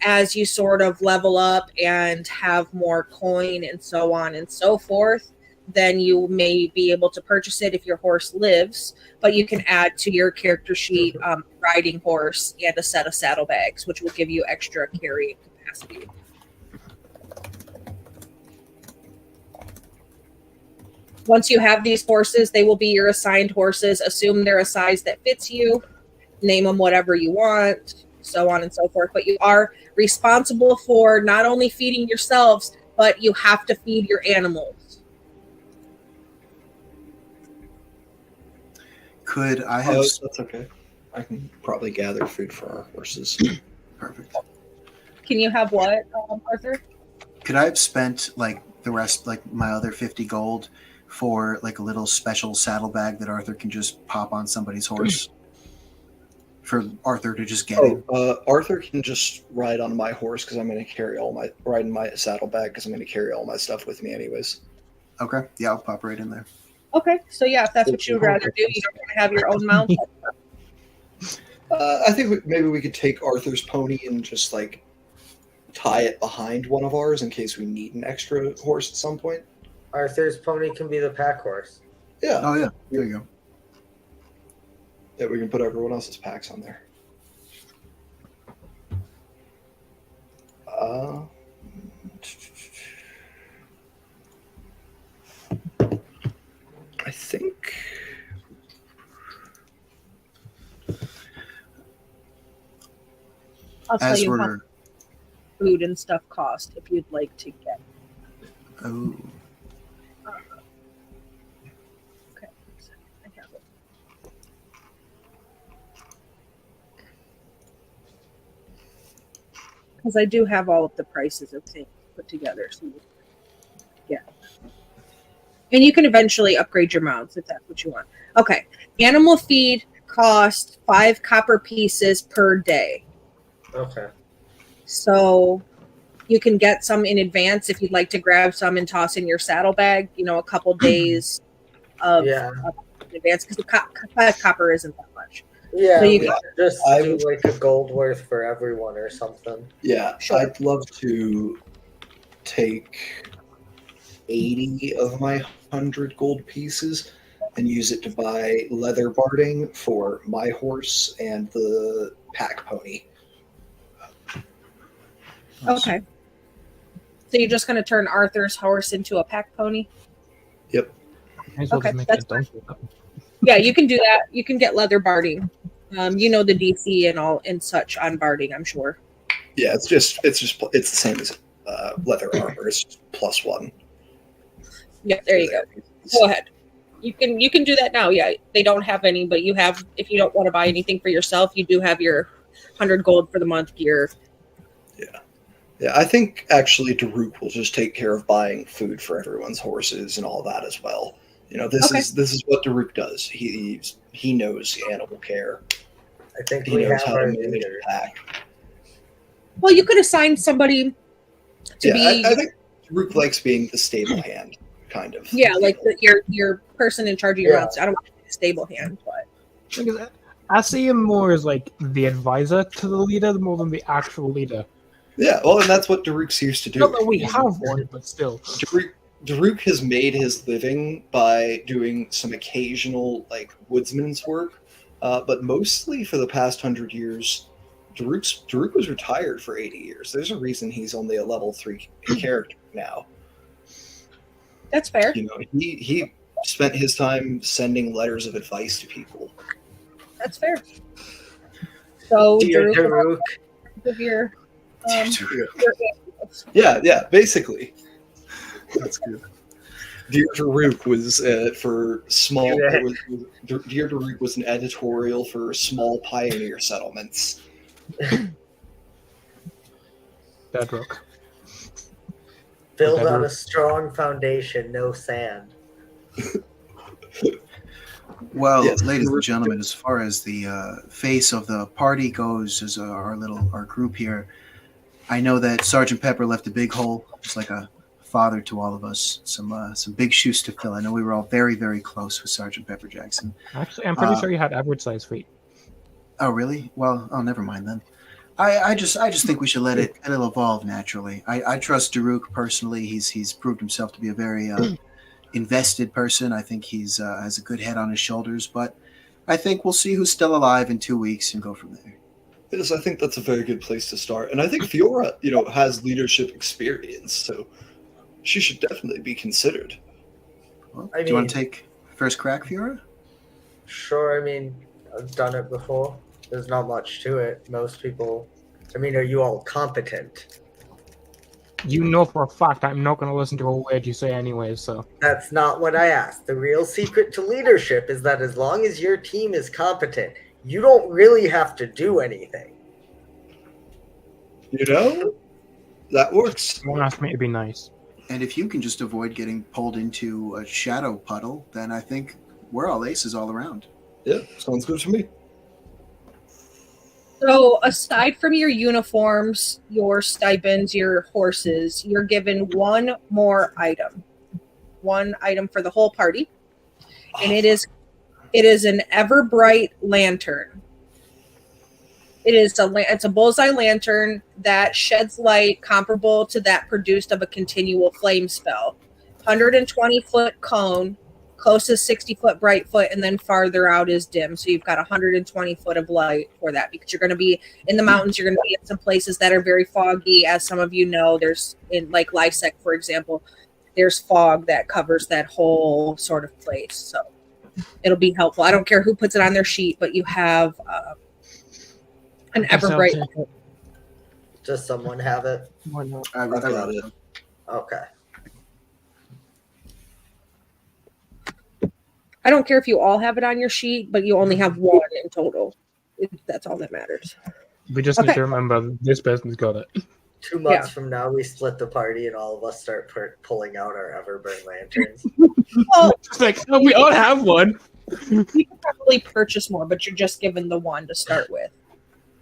as you sort of level up and have more coin and so on and so forth, then you may be able to purchase it if your horse lives, but you can add to your character sheet riding horse and a set of saddlebags, which will give you extra carrying capacity. Once you have these horses, they will be your assigned horses. Assume they're a size that fits you. Name them whatever you want, so on and so forth. But you are responsible for not only feeding yourselves, but you have to feed your animals. Could I have... Oh, that's okay. I can probably gather food for our horses. Perfect. Can you have what, Arthur? Could I have spent like the rest, like my other 50 gold for like a little special saddlebag that Arthur can just pop on somebody's horse? for Arthur to just get in? Arthur can just ride on my horse because I'm going to carry ride in my saddlebag because I'm going to carry all my stuff with me anyways. Okay, yeah, I'll pop right in there. Okay, so yeah, if that's what you would rather do, you don't want to have your own mount. I think maybe we could take Arthur's pony and just like tie it behind one of ours in case we need an extra horse at some point. Arthur's pony can be the pack horse. Yeah. Oh yeah, there you go. Yeah, we can put everyone else's packs on there. I think. I'll tell As you how we're food and stuff cost if you'd like to get. oh, Okay, I have it. Because I do have all of the prices of things put together, so yeah. And you can eventually upgrade your mounts if that's what you want. Okay, animal feed cost 5 copper pieces per day. Okay. So you can get some in advance if you'd like to grab some and toss in your saddlebag, a couple days of in advance, because the 5 copper isn't that much. Yeah, So you we can- could just do like a gold worth for everyone or something. Yeah, Sure. I'd love to take 80 of my 100 gold pieces and use it to buy leather barding for my horse and the pack pony. Okay. So you're just going to turn Arthur's horse into a pack pony? Yep. Might as well Okay, just make that's it a donkey. Yeah, you can do that. You can get leather barding. You know the DC and all and such on barding, I'm sure. Yeah, it's the same as leather armor. It's just +1. Yeah, there you go. Go ahead. You can do that now. Yeah, they don't have any, but you have. If you don't want to buy anything for yourself, you do have your 100 gold for the month gear. Yeah, I think actually Daruk will just take care of buying food for everyone's horses and all that as well. This Okay. is what Daruk does. He knows animal care. I think He we knows have how our to manage leader. a pack. Well, you could assign somebody to be. I think Daruk likes being the stable hand, kind of. Yeah, like your person in charge of your mounts. I don't want to be a stable hand, but Because I see him more as like the advisor to the leader more than the actual leader. Yeah, well, and that's what Daruk's used to do. Not that we have one, but still. Daruk has made his living by doing some occasional woodsman's work, but mostly for the past 100 years, Daruk was retired for 80 years. There's a reason he's only a level 3 character now. that's fair. He spent his time sending letters of advice to people. That's fair. So, Dear Daruk, Daruk, give your Yeah, basically. that's good. Dear Daruk was for small. Yeah. Dear Daruk was an editorial for small pioneer settlements. Bedrock. build on Whatever. a strong foundation, no sand. Well, Yes. ladies and gentlemen, as far as the face of the party goes, as our group here, I know that Sergeant Pepper left a big hole, just like a father to all of us. Some big shoes to fill. I know we were all very, very close with Sergeant Pepper Jackson. Actually, I'm pretty sure you had average size feet. Oh, really? Well, oh, never mind then. I just think we should let it evolve naturally. I trust Daruk personally. He's proved himself to be a very invested person. I think he's has a good head on his shoulders. But I think we'll see who's still alive in 2 weeks and go from there. Yes, I think that's a very good place to start. And I think Fiora, has leadership experience, so she should definitely be considered. Well, I do you want mean- to take first crack, Fiora? Sure, I've done it before. There's not much to it. Most people, are you all competent? You know for a fact I'm not going to listen to a word you say anyway, so. That's not what I asked. The real secret to leadership is that as long as your team is competent, you don't really have to do anything. That works. Don't ask me to be nice. And if you can just avoid getting pulled into a shadow puddle, then I think we're all aces all around. Yeah, sounds good to me. So aside from your uniforms, your stipends, your horses, you're given one more item. One item for the whole party. And it is an ever bright lantern. It's a bullseye lantern that sheds light comparable to that produced of a continual flame spell. 120-foot cone, closest 60-foot bright foot, and then farther out is dim. So you've got 120 foot of light for that, because you're going to be in the mountains. You're going to be in some places that are very foggy. As some of you know, there's in like Lysec, for example, there's fog that covers that whole sort of place. So it'll be helpful. I don't care who puts it on their sheet, but you have an ever bright. Does someone have it? I got it. Okay. I don't care if you all have it on your sheet, but you only have one in total. That's all that matters. We just need to remember this person's got it. 2 months from now, we split the party and all of us start pulling out our Everburn lanterns. Well, It's like, oh, we all have one. you can probably purchase more, but you're just given the one to start with.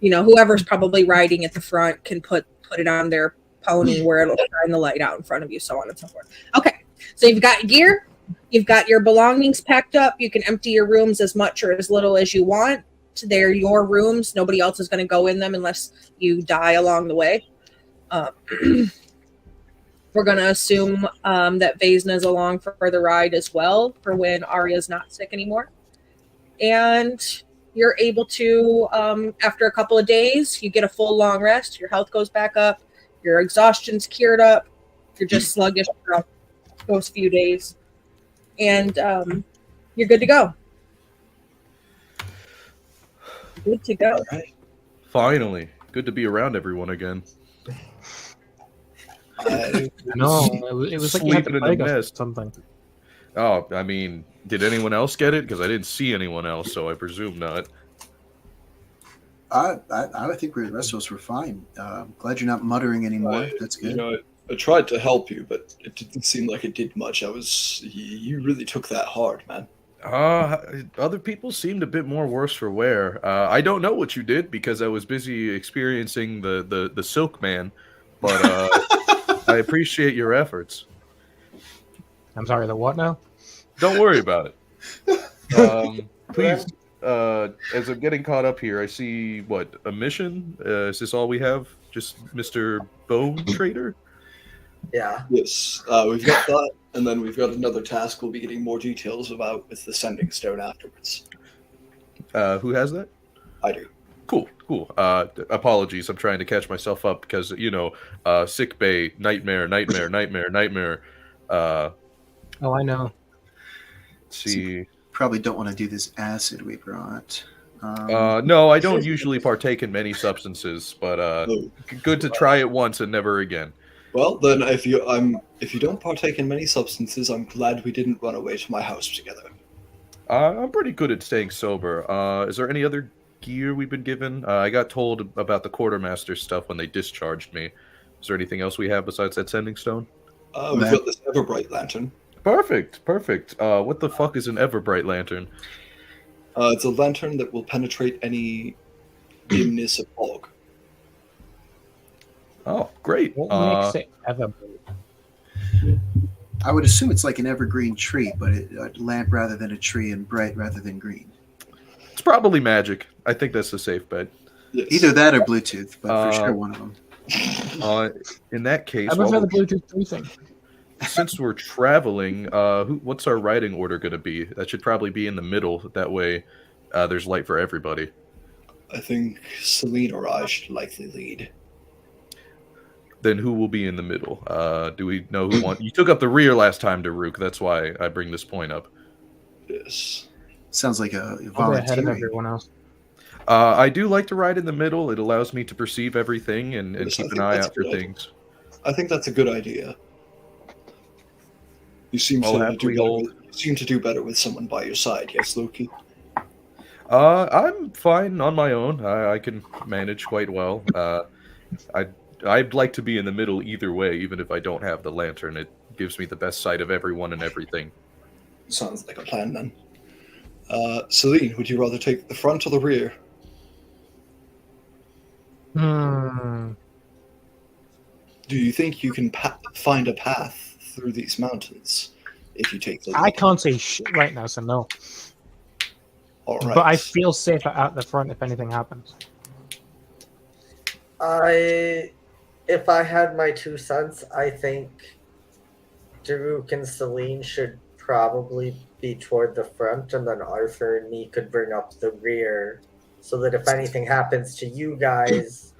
You know, whoever's probably riding at the front can put it on their pony where it'll shine the light out in front of you, so on and so forth. Okay, so you've got gear, you've got your belongings packed up. You can empty your rooms as much or as little as you want. They're your rooms. Nobody else is going to go in them unless you die along the way. We're going to assume that Vesna's along for the ride as well for when Arya's not sick anymore. And you're able to, after a couple of days, you get a full long rest. Your health goes back up. Your exhaustion's cured up. You're just sluggish for those few days. And you're good to go. Good to go. All right. Finally, good to be around everyone again. No, it was like you had Sleeping to in a beg us or nest. something. Oh, I mean, did anyone else get it? Because I didn't see anyone else, so I presume not. I think the rest of us were fine. Glad you're not muttering anymore. That's good. You know, I tried to help you, but it didn't seem like it did much. You really took that hard, man. Other people seemed a bit more worse for wear. I don't know what you did because I was busy experiencing the Silk Man, but I appreciate your efforts. I'm sorry, the what now? Don't worry about it. Please, as I'm getting caught up here, I see, a mission? Is this all we have? Just Mr. Bone Trader? Yeah. Yes, we've got that, and then we've got another task we'll be getting more details about with the Sending Stone afterwards. Who has that? I do. Cool. Apologies, I'm trying to catch myself up because, sick bay, nightmare. Oh, I know. Let's see. Probably don't want to do this acid we brought. No, I don't usually partake in many substances, but good to try it once and never again. Well, then, if you don't partake in many substances, I'm glad we didn't run away to my house together. I'm pretty good at staying sober. Is there any other gear we've been given? I got told about the quartermaster stuff when they discharged me. Is there anything else we have besides that sending stone? We've got this Everbright lantern. Perfect. What the fuck is an Everbright lantern? It's a lantern that will penetrate any dimness of fog. Oh, great. What makes it ever? I would assume it's like an evergreen tree, but a lamp rather than a tree and bright rather than green. It's probably magic. I think that's a safe bet. Yes. Either that or Bluetooth, but for sure one of them. In that case, I prefer the Bluetooth 3 thing. since we're traveling, what's our riding order going to be? That should probably be in the middle. That way, there's light for everybody. I think Celine or I should likely lead. Then who will be in the middle? Do we know who wants? You took up the rear last time, Daruk. That's why I bring this point up. Yes. Sounds like a I'll be ahead of volunteering. everyone else. I do like to ride in the middle. It allows me to perceive everything and Yes, I keep an think eye that's out for good. things. I think that's a good idea. You seem I'll to happily do better. hold. You seem to do better with someone by your side. Yes, Loki. I'm fine on my own. I can manage quite well. I'd like to be in the middle either way, even if I don't have the lantern. It gives me the best sight of everyone and everything. Sounds like a plan then. Celine, would you rather take the front or the rear? Hmm. Do you think you can find a path through these mountains if you take the lead? I can't say shit right now, so no. All right. But I feel safer at the front if anything happens. If I had my 2 cents, I think Daruk and Celine should probably be toward the front, and then Arthur and me could bring up the rear, so that if anything happens to you guys,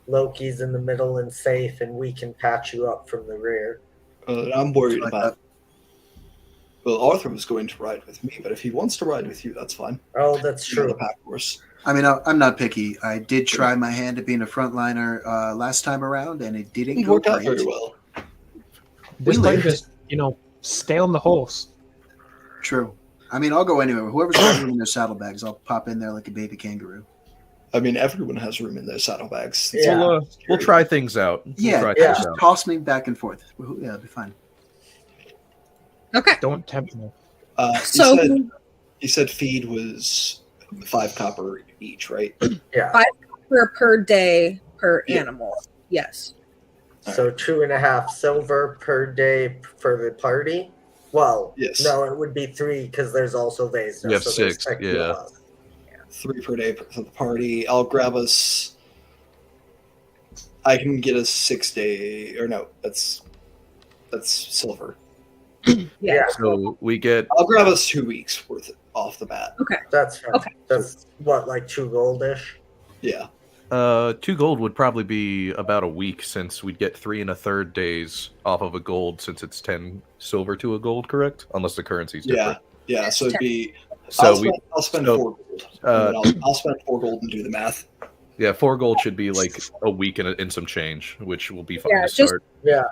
Loki's in the middle and safe, and we can patch you up from the rear. I'm worried Like about. Well, Arthur was going to ride with me, but if he wants to ride with you, that's fine. Oh, that's You're true. the pack horse. I mean, I'm not picky. I did try my hand at being a frontliner last time around, and it didn't It go worked out great. very well. This We time, lived. just stay on the horse. True. I mean, I'll go anywhere. Whoever's got room in their saddlebags, I'll pop in there like a baby kangaroo. I mean, everyone has room in their saddlebags. Yeah. We'll try things out. Yeah, We'll try yeah. things just out. toss me back and forth. Yeah, it'll be fine. Okay. Don't tempt me. So You said feed was 5 copper each, right? Yeah. per day per Yeah. animal. Yes. So 2.5 silver per day for the party. Well, Yes. no, it would be 3 because there's also Vazda. You have so there's 6, technically yeah. less. 3 per day for the party. I'll grab us. I can get a 6-day, or no, that's silver. Yeah, So we get I'll grab us 2 weeks worth off the bat. that's fine. Okay. That's what, like 2 goldish? Yeah. 2 gold would probably be about a week, since we'd get 3 1/3 days off of a gold, since it's 10 silver to a gold, correct? Unless the currency's different. Yeah. So it'd be. So I'll spend so, 4 gold. And then I'll spend 4 gold and do the math. yeah, 4 gold should be like a week and some change, which will be fine Yeah, to just- start. Yeah.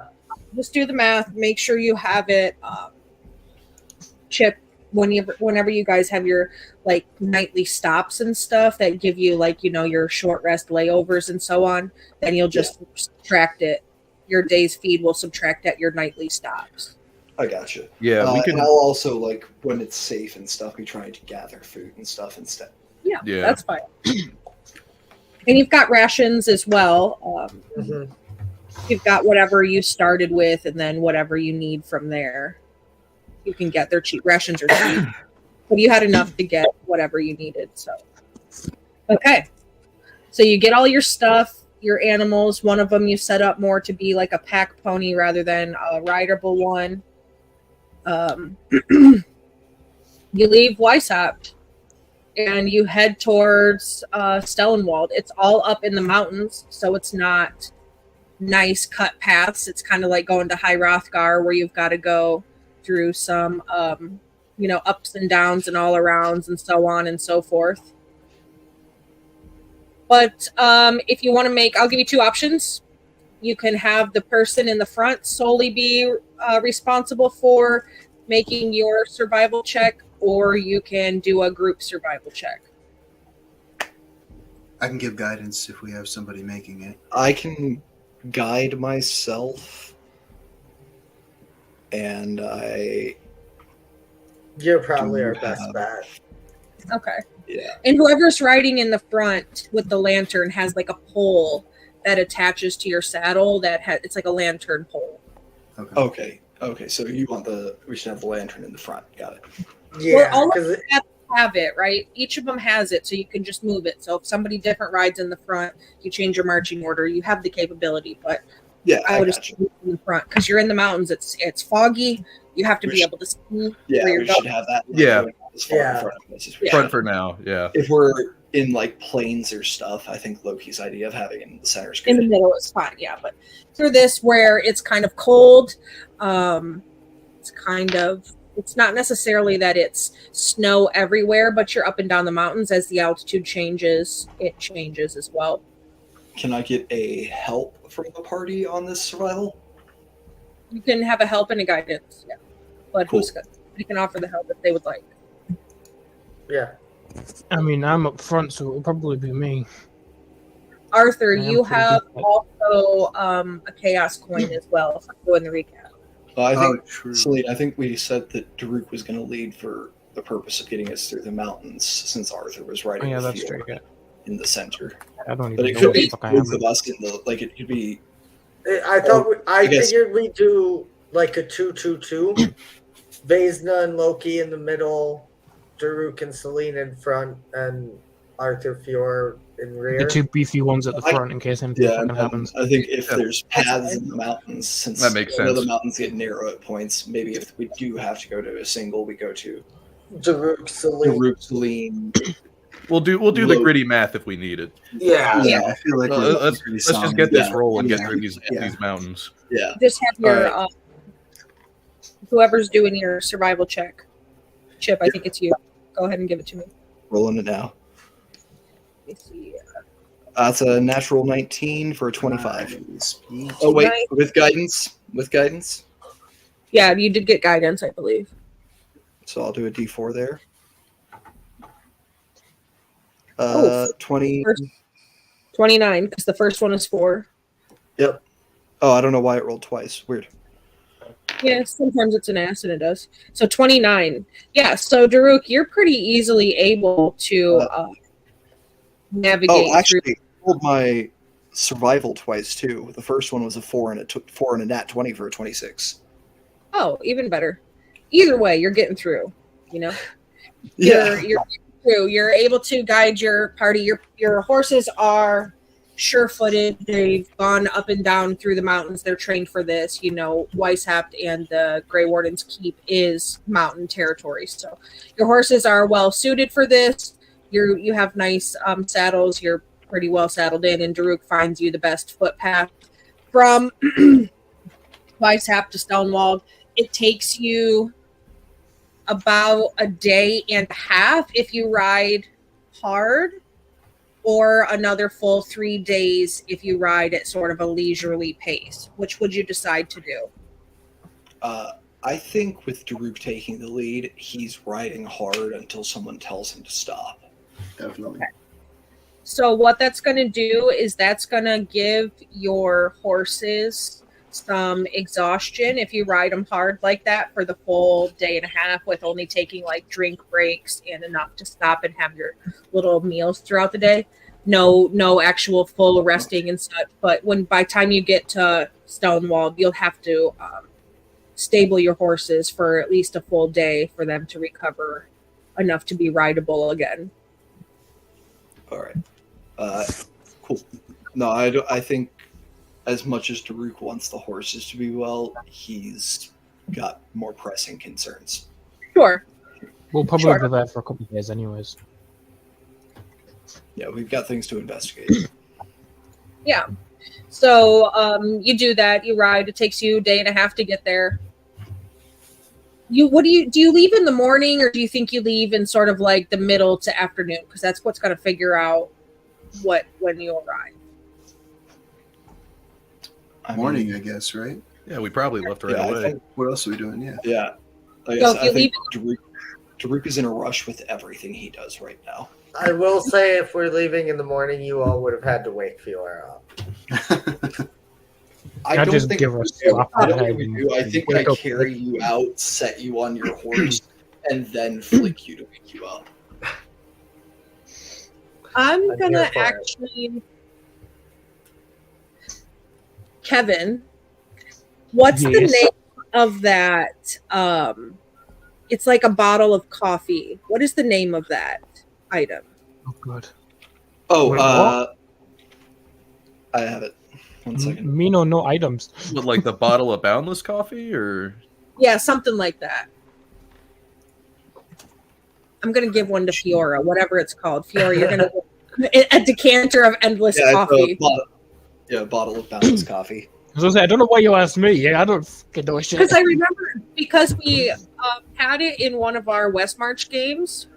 Just do the math. Make sure you have it. Chip whenever you guys have your like nightly stops and stuff that give you like your short rest layovers and so on. Then you'll just subtract it. Your day's feed will subtract at your nightly stops. I gotcha. Yeah, we And can. I'll also, like, when it's safe and stuff, be trying to gather food and stuff instead. Yeah, Yeah. that's fine. And you've got rations as well. Mhm. You've got whatever you started with, and then whatever you need from there. You can get their cheap rations are cheap, but you had enough to get whatever you needed. So, okay. So you get all your stuff, your animals. One of them you set up more to be like a pack pony rather than a rideable one. You leave Weishaupt and you head towards Stellenwald. It's all up in the mountains, so it's not nice cut paths. It's kind of like going to High Rothgar, where you've got to go through some ups and downs and all arounds and so on and so forth. But if you want to I'll give you 2 options. You can have the person in the front solely be responsible for making your survival check, or you can do a group survival check. I can give guidance if we have somebody making it. I can guide myself, and You're probably Do our you best have- bet. Okay. yeah. And whoever's riding in the front with the lantern has like a pole that attaches to your saddle it's like a lantern pole. Okay. Okay. So we should have the lantern in the front. Got it. Yeah, all of because Have it, right? Each of them has it, so you can just move it. So if somebody different rides in the front, you change your marching order. You have the capability, but Yeah. I would gotcha. assume in the front because you're in the mountains. It's foggy. You have to We be able to see Yeah, where you're we going. should have that. Yeah. As far Yeah. in front of us as we Yeah. can. Front for now, yeah. If we're in like plains or stuff, I think Loki's idea of having it in the center is In the good. middle is fine, yeah. But through this where it's kind of cold, it's not necessarily that it's snow everywhere, but you're up and down the mountains. As the altitude changes, it changes as well. Can I get a help from the party on this survival? You can have a help and a guidance, yeah. But Cool. who's good? You can offer the help if they would like. yeah. I mean, I'm up front, so it'll probably be me. Arthur, I am you pretty have good. also a chaos coin as well. If I'm doing the recap. I think, true. Celine, I think we said that Daruk was going to lead for the purpose of getting us through the mountains, since Arthur was Oh, riding yeah, the that's field true. Yeah. in the center. I don't But even it know could what the be fuck I am. both of us in the like. It could be. I guess- figured we do like a 2-2-2. Vesna and Loki in the middle, Daruk and Celine in front, and Arthur Fior in rear. The two beefy ones at the front in case anything Yeah, fucking and happens. I think if Yeah. there's paths in the mountains, since That makes I know sense. the mountains get narrow at points, maybe if we do have to go to a single, we go to Daruk, Celine. Daruk, Celine. We'll do the Low. gritty math if we need it. Yeah. Yeah, I feel like Well, we're let's pretty just solid. get this Yeah. roll and get Yeah. through these Yeah. these mountains. Yeah. Just have your Alright. whoever's doing your survival check. Chip, I think it's you. Go ahead and give it to me. Rolling it now. Let me see. That's a natural 19 for a 25. Nice. Oh wait, Nice. with guidance. With guidance. Yeah, you did get guidance, I believe. So I'll do a D4 there. Oh, 20. 29, because the first one is 4. Yep. Oh, I don't know why it rolled twice. Weird. Yeah, sometimes it's an ass and it does. So 29. Yeah, so Daruk, you're pretty easily able to navigate Oh, through. actually, I rolled my survival twice too. The first one was a 4 and it took 4 and a nat 20 for a 26. Oh, even better. Either way, you're getting through. You know, Yeah. you're getting through. You're able to guide your party. Your horses are sure-footed. They've gone up and down through the mountains. They're trained for this. You know, Weishaupt and the Grey Warden's Keep is mountain territory, so your horses are well suited for this. You have nice saddles. You're pretty well saddled in, and Daruk finds you the best footpath from Weishaupt to Stonewall. It takes you about a day and a half if you ride hard, or another full 3 days if you ride at sort of a leisurely pace. Which would you decide to do? I think with Daruk taking the lead, he's riding hard until someone tells him to stop. Definitely. So what that's going to do is that's going to give your horses some exhaustion if you ride them hard like that for the full day and a half, with only taking like drink breaks and enough to stop and have your little meals throughout the day. No actual full resting and such. But by time you get to Stonewall, you'll have to stable your horses for at least a full day for them to recover enough to be rideable again. All right. Cool. No, I think as much as Daruk wants the horses to be well, he's got more pressing concerns. Sure. We'll probably Sure. be there for a couple of days anyways. Yeah, we've got things to investigate. Yeah. So you do that. You ride. It takes you a day and a half to get there. Do you leave in the morning, or do you think you leave in sort of like the middle to afternoon? Because that's what's going to figure out when you arrive. Morning, I guess, right? Yeah, we probably left right Yeah, I away. think, What else are we doing? Yeah. yeah. Like So I if you think Daruk is in a rush with everything he does right now. I will say, if we're leaving in the morning, you all would have had to wake Fiora up. I I'd don't just think give her we a do. slap I on the don't head think we and do. I think get I go carry you out, set you on your horse, and then flick you to wake you up. I'm I'm going to here for it. actually... Kevin, what's the Yes. name of that? It's like a bottle of coffee. What is the name of that item? Oh, good. Oh, Wait, what? I have it. 1 second. Me no items. With like the bottle of Boundless coffee, or Yeah, something like that. I'm going to give one to Fiora, whatever it's called. Fiora, you're going to... a decanter of endless Yeah, coffee. A bottle of Boundless coffee. I was gonna say, I don't know why you asked me. Yeah, I don't fucking know shit. Because I remember, because we had it in one of our West March games,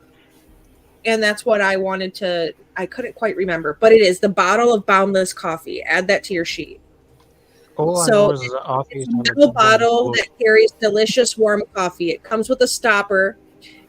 and that's what I wanted to... I couldn't quite remember, but it is the bottle of Boundless coffee. Add that to your sheet. All I So, know is that Arthur It's is a on little the bottle board. that carries delicious warm coffee. It comes with a stopper,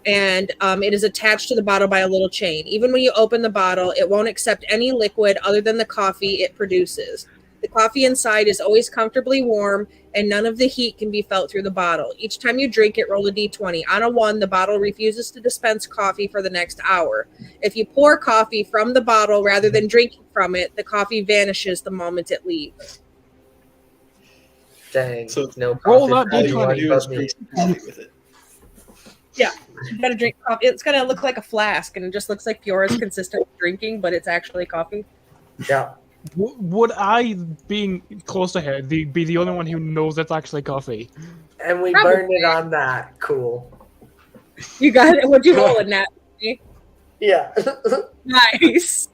and it is attached to the bottle by a little chain. Even when you open the bottle, it won't accept any liquid other than the coffee it produces. The coffee inside is always comfortably warm and none of the heat can be felt through the bottle. Each time you drink it, roll a d20. On a 1, the bottle refuses to dispense coffee for the next hour. If you pour coffee from the bottle rather than drinking from it, the coffee vanishes the moment it leaves. Dang. So no roll coffee that for all D20. you want anyone to do but is me. drink some coffee with it. You gotta drink coffee. It's gonna look like a flask, and it just looks like Fiora's consistent drinking, but it's actually coffee. Yeah. Would I, being close to her, be the only one who knows it's actually coffee? And we Probably. burned it on that. Cool. You got it. What'd you roll in that? Yeah. Nice.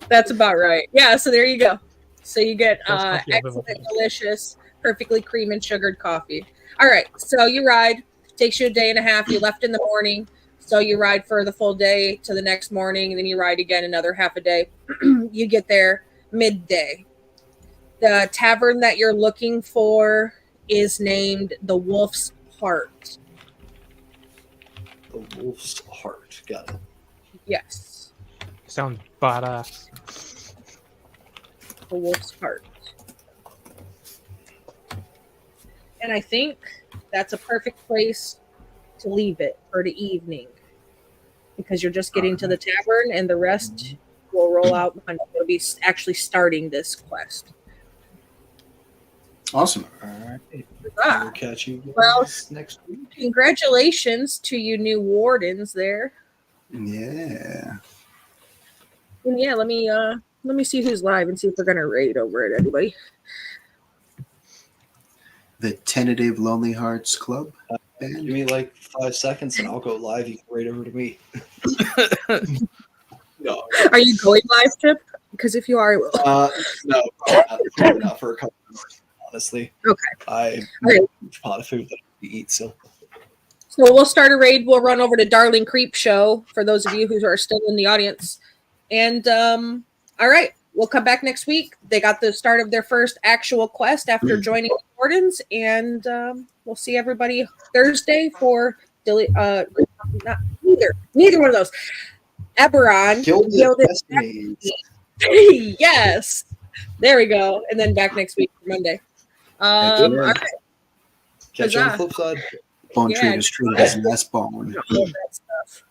That's about right. Yeah, so there you go. So you get That's coffee I've ever excellent, had. delicious, perfectly cream and sugared coffee. All right, so you ride. Takes you a day and a half. You left in the morning, so you ride for the full day to the next morning, and then you ride again another half a day. You get there midday. The tavern that you're looking for is named the Wolf's Heart. The wolf's heart. Got it. Yes, Sounds badass. the Wolf's Heart. And I think that's a perfect place to leave it for the evening, because you're just getting to the tavern, and the rest will roll out when we'll be actually starting this quest. Awesome. All right. Ah, We'll catch you guys Well- next week. congratulations to you new wardens there. Yeah. And yeah, let me see who's live and see if we're gonna raid over it. Anybody? The tentative Lonely Hearts Club Give band. me like 5 seconds and I'll go live. You can right over to me. No, Are you going live, Chip? Because if you are, I will. no, probably not for a couple of hours, honestly. Okay. I Okay. make a huge pot of food that I eat, so So we'll start a raid. We'll run over to Darling Creep Show for those of you who are still in the audience. And all right, we'll come back next week. They got the start of their first actual quest after joining the Wardens, and we'll see everybody Thursday for neither one of those. Eberron. Gilded Destinies. Yes, there we go. And then back next week for Monday. All right. Catch you on the Huzzah. flip side. Bone Yeah. Treat is treated as less bone. All that stuff.